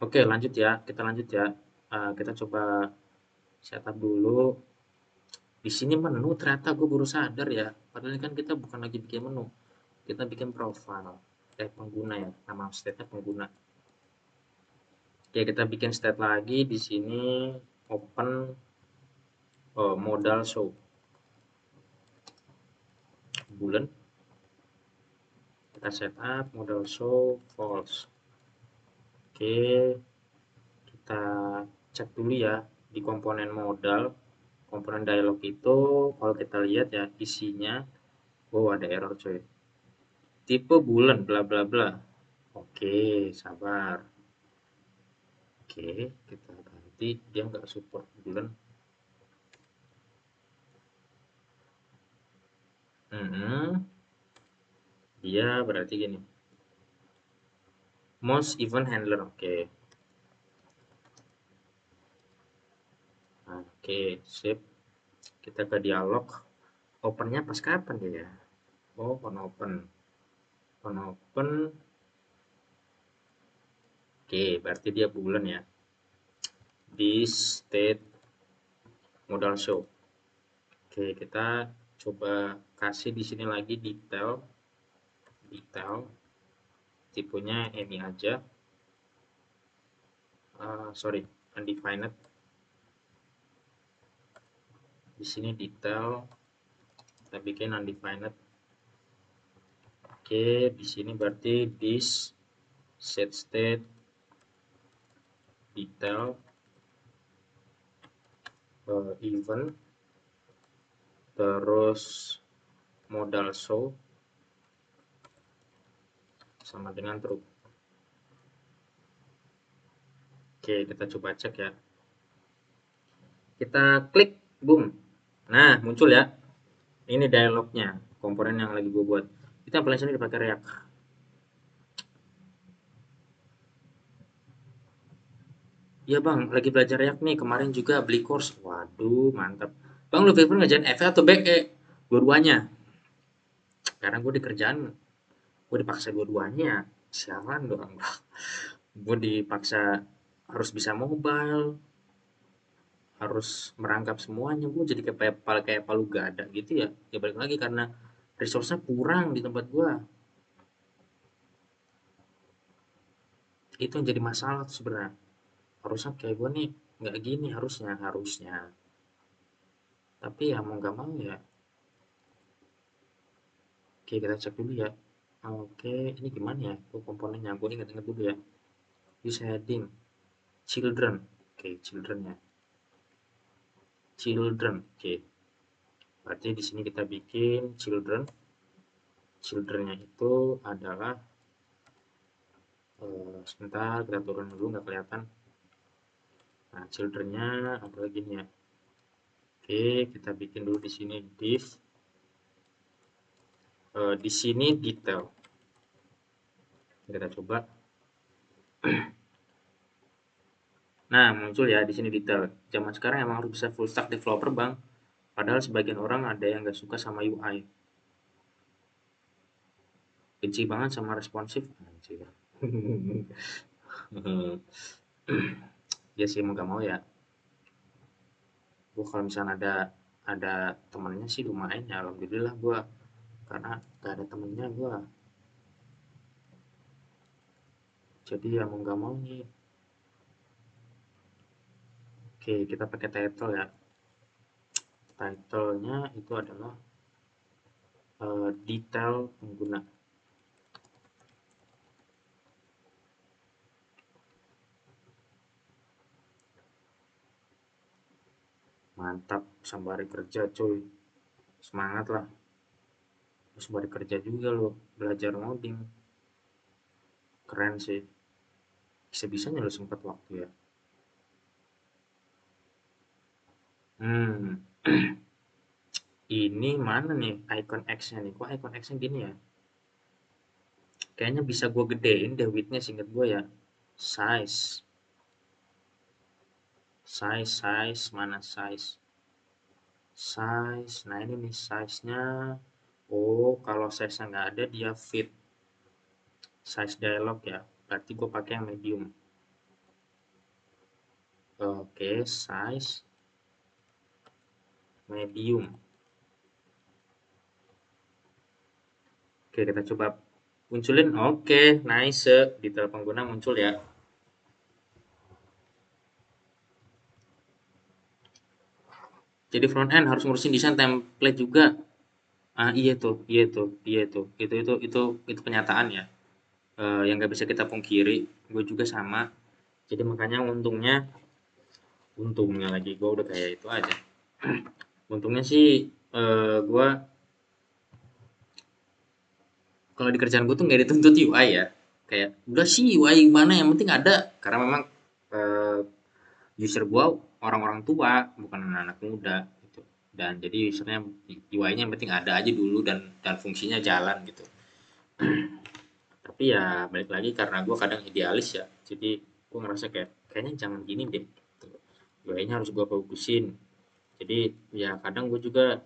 Oke, lanjut ya. Kita lanjut ya. Kita coba setup dulu. Di sini menu ternyata gue baru sadar ya. Padahal kan kita bukan lagi bikin menu. Kita bikin profile. Pengguna ya. Nama state-nya pengguna. Oke, kita bikin state lagi di sini open modal show. Bulan. Kita setup modal show false. Oke, kita cek dulu ya di komponen modal. Komponen dialog itu kalau kita lihat ya isinya, oh ada error coy. Tipe bulan bla bla bla. Oke, sabar. Oke, kita ganti. Dia nggak support bulan. Dia berarti gini. Most event handler. Oke. Oke, sip. Kita ke dialog. Opennya pas kapan dia ya? Oh, on open. On open. Oke, berarti dia bulan ya. This state modal show. Oke, kita coba kasih di sini lagi detail, tipenya ini aja. Sorry, undefined. Di sini detail, kita bikin undefined. Oke, di sini berarti this set state detail event, terus modal show sama dengan true. Oke, kita coba cek ya. Kita klik, boom. Nah, muncul ya. Ini dialognya, komponen yang lagi gue buat. Kita paling sini dipakai React. Iya bang, lagi belajar React nih. Kemarin juga beli course. Waduh, mantap. Bang, lu prefer ngerjain FE atau BE? Dua-duanya. Karena gue di kerjaan, gue dipaksa dua-duanya. Sialan dong. Gue dipaksa harus bisa mobile, harus merangkap semuanya. Gue jadi kayak palu gada gitu ya. Ya balik lagi karena resource-nya kurang di tempat gue. Itu yang jadi masalah tuh sebenarnya. Harusnya kayak gue nih nggak gini harusnya. Tapi ya mau nggak mau ya. Oke, kita cek dulu ya. Oke, ini gimana ya? Tuh komponennya, gue inget-inget dulu ya. Use heading, children. Oke, children ya. Children. Oke, berarti di sini kita bikin children. Childrennya itu adalah sebentar kita turun dulu nggak kelihatan. Nah, childrennya adalah gini ya. Oke, kita bikin dulu di sini div. Di sini detail. Kita coba. Nah, muncul ya di sini detail. Zaman sekarang emang harus bisa full stack developer, Bang. Padahal sebagian orang ada yang nggak suka sama UI. Benci banget sama responsif. Anjir. Ya sih mau gak mau ya. Gue kalau misalnya ada temennya sih lumayan ya. Alhamdulillah gue karena gak ada temennya gue. Jadi ya mau gak mau nih. Oke, kita pakai title ya. Titlenya itu adalah detail pengguna. Mantap, sembari kerja cuy. Semangat lah. Sembari kerja juga lo belajar ngoding. Keren sih. Bisa-bisanya lo sempat waktu ya. Hmm, ini mana nih icon X-nya nih? Kok icon X-nya gini ya? Kayaknya bisa gue gedein deh width-nya singkat gue ya. Size. Size. Mana size? Size. Nah ini nih size-nya. Oh, kalau size-nya nggak ada dia fit. Size dialog ya. Berarti gue pakai yang medium. Oke, size. Medium. Oke, kita coba munculin. Oke, nice. Detail pengguna muncul ya. Jadi front end harus ngurusin desain template juga. Ah, itu kenyataan ya. Yang nggak bisa kita pungkiri. Gue juga sama. Jadi makanya untungnya lagi gue udah kayak itu aja. Untungnya sih gue kalau di kerjaan gue tuh nggak dituntut UI ya. Kayak udah sih UI gimana yang penting ada. Karena memang eh, user gue orang-orang tua bukan anak-anak muda gitu. Dan jadi usernya UI-nya yang penting ada aja dulu dan fungsinya jalan gitu. Tapi ya balik lagi karena gue kadang idealis ya. Jadi gue ngerasa kayaknya jangan gini deh. Gitu. UI-nya harus gue fokusin. Jadi ya kadang gue juga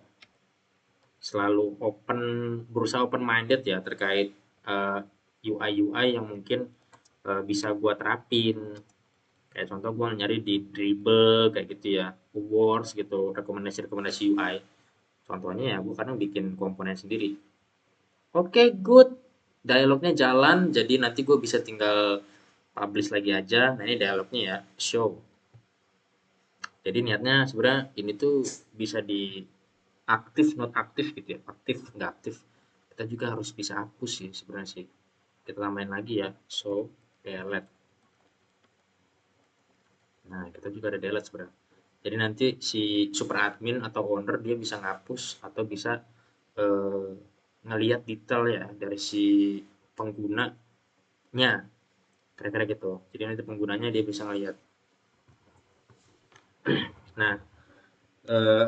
selalu berusaha open minded ya terkait UI UI yang mungkin bisa gua terapin. Kayak contoh gua nyari di Dribble kayak gitu ya, awards gitu, rekomendasi-rekomendasi UI. Contohnya ya gua kadang bikin komponen sendiri. Oke, good. Dialognya jalan, jadi nanti gue bisa tinggal publish lagi aja. Nah, ini dialognya ya, show. Jadi niatnya sebenarnya ini tuh bisa di aktif, not aktif gitu ya. Aktif, nggak aktif. Kita juga harus bisa hapus sih sebenarnya sih. Kita tambahin lagi ya, show, delete. Nah, kita juga ada delete sebenarnya. Jadi nanti si super admin atau owner dia bisa ngapus atau bisa eh, ngelihat detail ya dari si penggunanya, kira-kira gitu. Jadi nanti penggunanya dia bisa ngelihat. Nah, eh,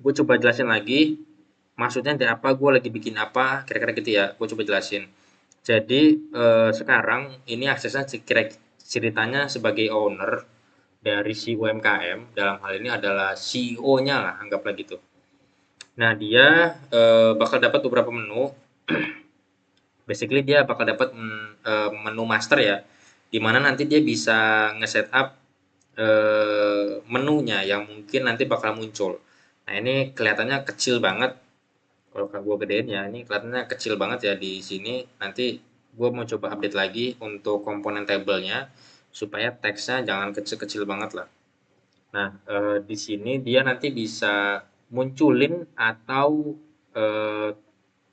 gue coba jelasin lagi. Maksudnya dari apa, gue lagi bikin apa, kira-kira gitu ya. Gue coba jelasin. Jadi sekarang ini aksesnya kira ceritanya sebagai owner dari si UMKM, dalam hal ini adalah CEO-nya lah, anggaplah gitu. Nah, dia bakal dapat beberapa menu. Basically dia bakal dapat menu master ya, di mana nanti dia bisa nge-setup menunya yang mungkin nanti bakal muncul. Nah, ini kelihatannya kecil banget. Kalau gue gedein ya, ini kelihatannya kecil banget ya di sini. Nanti gue mau coba update lagi untuk komponen tabelnya supaya teksnya jangan kecil-kecil banget lah. Nah, di sini dia nanti bisa munculin atau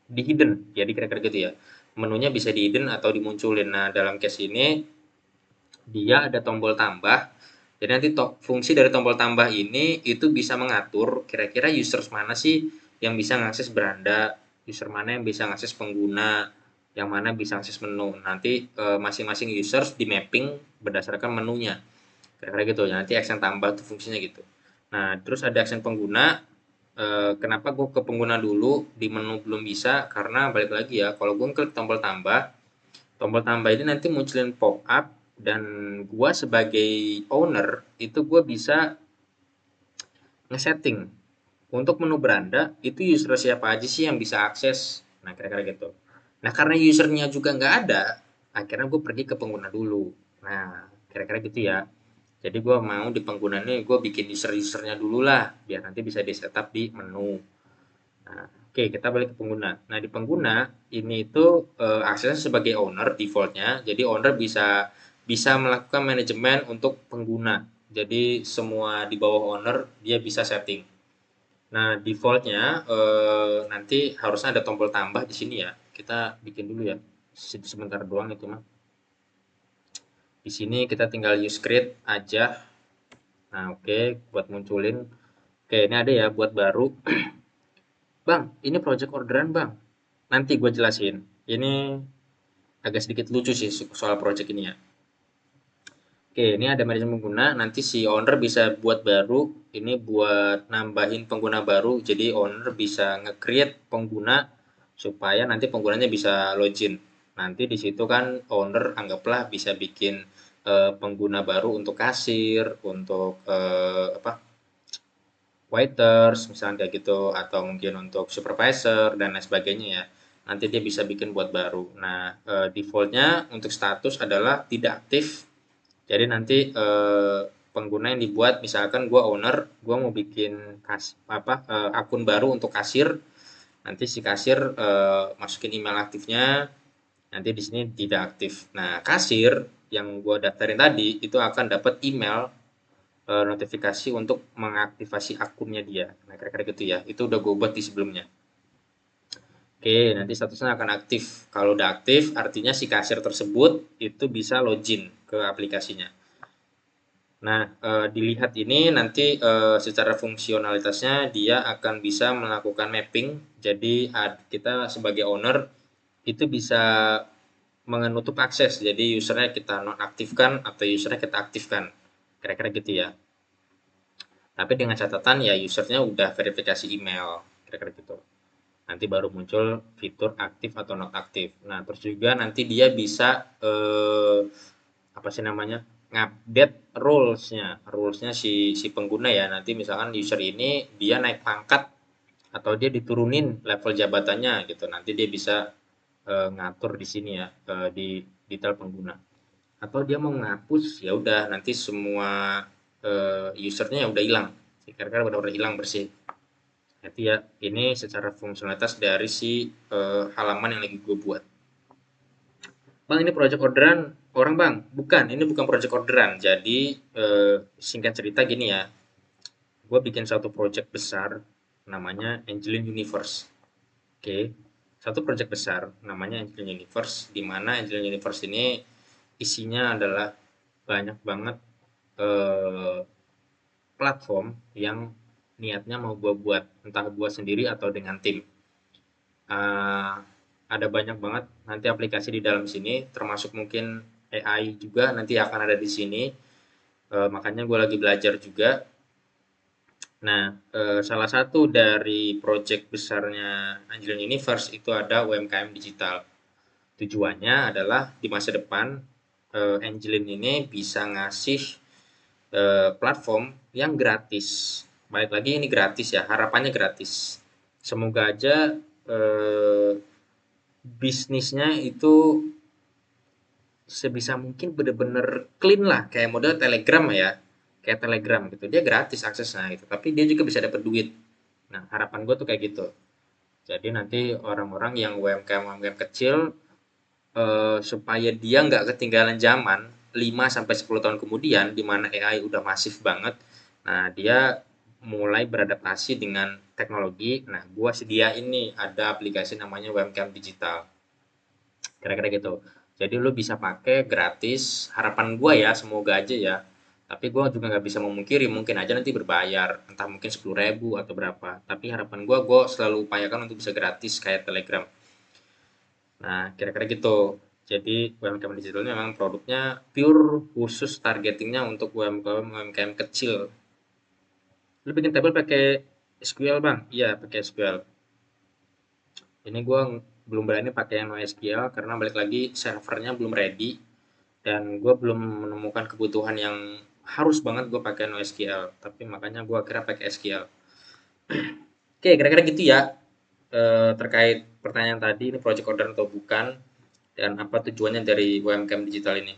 di hidden, jadi kira-kira gitu ya. Menunya bisa di hidden atau dimunculin. Nah, dalam case ini dia ada tombol tambah. Jadi nanti fungsi dari tombol tambah ini itu bisa mengatur kira-kira users mana sih yang bisa mengakses beranda, user mana yang bisa mengakses pengguna, yang mana bisa akses menu. Nanti masing-masing users di mapping berdasarkan menunya. Kira-kira gitu. Nanti action tambah tuh fungsinya gitu. Nah, terus ada action pengguna. Kenapa gue ke pengguna dulu di menu belum bisa? Karena balik lagi ya, kalau gue klik tombol tambah ini nanti munculin pop up dan gue sebagai owner itu gue bisa ngesetting untuk menu beranda itu user siapa aja sih yang bisa akses. Nah, kira-kira gitu. Nah, karena usernya juga nggak ada, akhirnya gue pergi ke pengguna dulu. Nah, kira-kira gitu ya. Jadi gue mau di pengguna ini gue bikin user-usernya dulu lah, biar nanti bisa di setup di menu. Nah, oke, kita balik ke pengguna. Nah, di pengguna ini itu aksesnya sebagai owner defaultnya. Jadi owner bisa bisa melakukan manajemen untuk pengguna. Jadi semua di bawah owner dia bisa setting. Nah, defaultnya nanti harusnya ada tombol tambah di sini ya. Kita bikin dulu ya. Sebentar doang itu mah. Di sini kita tinggal use create aja. Nah, oke, buat munculin. Oke, ini ada ya buat baru. Bang, ini project orderan, Bang. Nanti gue jelasin. Ini agak sedikit lucu sih soal project ini ya. Oke, ini ada manajemen pengguna. Nanti si owner bisa buat baru. Ini buat nambahin pengguna baru. Jadi owner bisa nge-create pengguna supaya nanti penggunanya bisa login. Nanti di situ kan owner anggaplah bisa bikin pengguna baru untuk kasir, untuk apa waiters misalnya kayak gitu atau mungkin untuk supervisor dan lain sebagainya ya. Nanti dia bisa bikin buat baru. Nah, defaultnya untuk status adalah tidak aktif. Jadi nanti pengguna yang dibuat misalkan gua owner, gua mau bikin akun baru untuk kasir. Nanti si kasir masukin email aktifnya, nanti di sini tidak aktif. Nah, kasir yang gua daftarin tadi itu akan dapat email notifikasi untuk mengaktifasi akunnya dia. Nah, kira-kira gitu ya. Itu udah gue buat di sebelumnya. Oke, nanti statusnya akan aktif. Kalau udah aktif, artinya si kasir tersebut itu bisa login ke aplikasinya. Nah, dilihat ini nanti secara fungsionalitasnya dia akan bisa melakukan mapping. Jadi kita sebagai owner itu bisa menutup akses. Jadi usernya kita nonaktifkan atau usernya kita aktifkan. Kira-kira gitu ya. Tapi dengan catatan ya usernya udah verifikasi email, kira-kira gitu. Nanti baru muncul fitur aktif atau not aktif. Nah, terus juga nanti dia bisa apa sih namanya? Ngupdate rules-nya. Rules-nya si pengguna ya. Nanti misalkan user ini dia naik pangkat atau dia diturunin level jabatannya gitu. Nanti dia bisa ngatur di sini ya di detail pengguna. atau dia mau ngapus, ya udah nanti semua usernya ya udah hilang, kira-kira benar-benar hilang bersih. Itu ya, ini secara fungsionalitas dari si halaman yang lagi gue buat. Bang, ini project orderan orang bang? Bukan, ini bukan project orderan. Jadi singkat cerita gini ya, gue bikin satu project besar namanya Angelin Universe. Oke, satu project besar namanya Angelin Universe, di mana Angelin Universe ini isinya adalah banyak banget eh, platform yang niatnya mau gue buat, entah buat sendiri atau dengan tim. Eh, ada banyak banget nanti aplikasi di dalam sini, termasuk mungkin AI juga nanti akan ada di sini. Makanya gue lagi belajar juga. Nah, salah satu dari project besarnya Angelin Universe itu ada UMKM digital. Tujuannya adalah di masa depan Angelin ini bisa ngasih platform yang gratis. Balik lagi ini gratis ya, harapannya gratis. Semoga aja eh, bisnisnya itu sebisa mungkin bener-bener clean lah, kayak model Telegram ya, kayak Telegram gitu, dia gratis aksesnya gitu, tapi dia juga bisa dapat duit. Nah, harapan gue tuh kayak gitu. Jadi nanti orang-orang yang UMKM kecil, supaya dia nggak ketinggalan zaman 5 sampai 10 tahun kemudian di mana AI udah masif banget. Nah, dia mulai beradaptasi dengan teknologi. Nah, gua sediain nih ada aplikasi namanya UMKM digital. Kira-kira gitu. Jadi lu bisa pakai gratis. Harapan gua ya, semoga aja ya. Tapi gua juga nggak bisa memungkiri, mungkin aja nanti berbayar, entah mungkin 10.000 atau berapa. Tapi harapan gua selalu upayakan untuk bisa gratis kayak Telegram. Nah, kira-kira gitu. Jadi UMKM digital ini memang produknya pure khusus targetingnya untuk UMKM kecil. Lu bikin tabel pakai SQL bang? Iya, pakai SQL. Ini gue belum berani pakai yang NoSQL karena balik lagi servernya belum ready dan gue belum menemukan kebutuhan yang harus banget gue pakai NoSQL. Tapi makanya gue akhirnya pakai SQL. Oke, kira-kira gitu ya terkait pertanyaan tadi ini project order atau bukan dan apa tujuannya dari UMKM digital ini.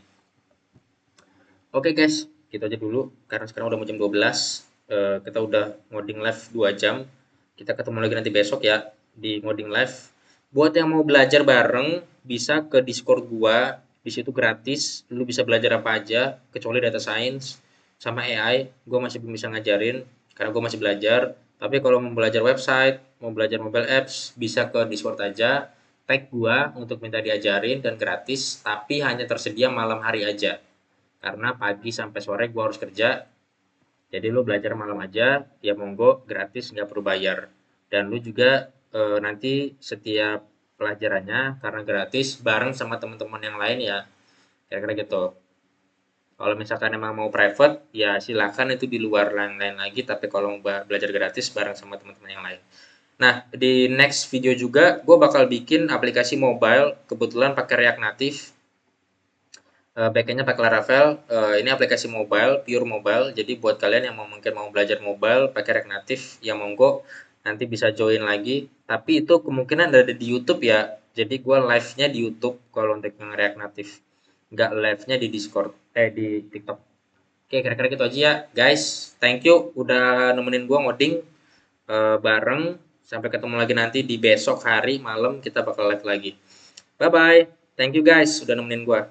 Oke guys, gitu aja dulu karena sekarang udah mau jam 12. Kita udah ngoding live 2 jam. Kita ketemu lagi nanti besok ya di ngoding live. Buat yang mau belajar bareng bisa ke Discord gua. Di situ gratis. Lu bisa belajar apa aja kecuali data science sama AI. Gua masih belum bisa ngajarin karena gua masih belajar. Tapi kalau mau belajar website, mau belajar mobile apps, bisa ke Discord aja. Tag gua untuk minta diajarin dan gratis, tapi hanya tersedia malam hari aja karena pagi sampai sore gue harus kerja. Jadi lu belajar malam aja, ya monggo gratis nggak perlu bayar. Dan lu juga nanti setiap pelajarannya karena gratis bareng sama teman-teman yang lain ya, kira-kira gitu. Kalau misalkan emang mau private, ya silakan itu di luar lain-lain lagi. Tapi kalau mau belajar gratis bareng sama teman-teman yang lain. Nah, di next video juga gue bakal bikin aplikasi mobile, kebetulan pakai React Native. Backendnya pakai Laravel. Ini aplikasi mobile, pure mobile. Jadi buat kalian yang mungkin mau belajar mobile pakai React Native, ya monggo nanti bisa join lagi. Tapi itu kemungkinan ada di YouTube ya. Jadi gue live-nya di YouTube kalau untuk yang React Native, nggak live-nya di Discord, di TikTok. Oke, kira-kira gitu aja ya, guys. Thank you udah nemenin gue ngoding bareng. Sampai ketemu lagi nanti di besok hari malam kita bakal live lagi. Bye bye. Thank you guys udah nemenin gue.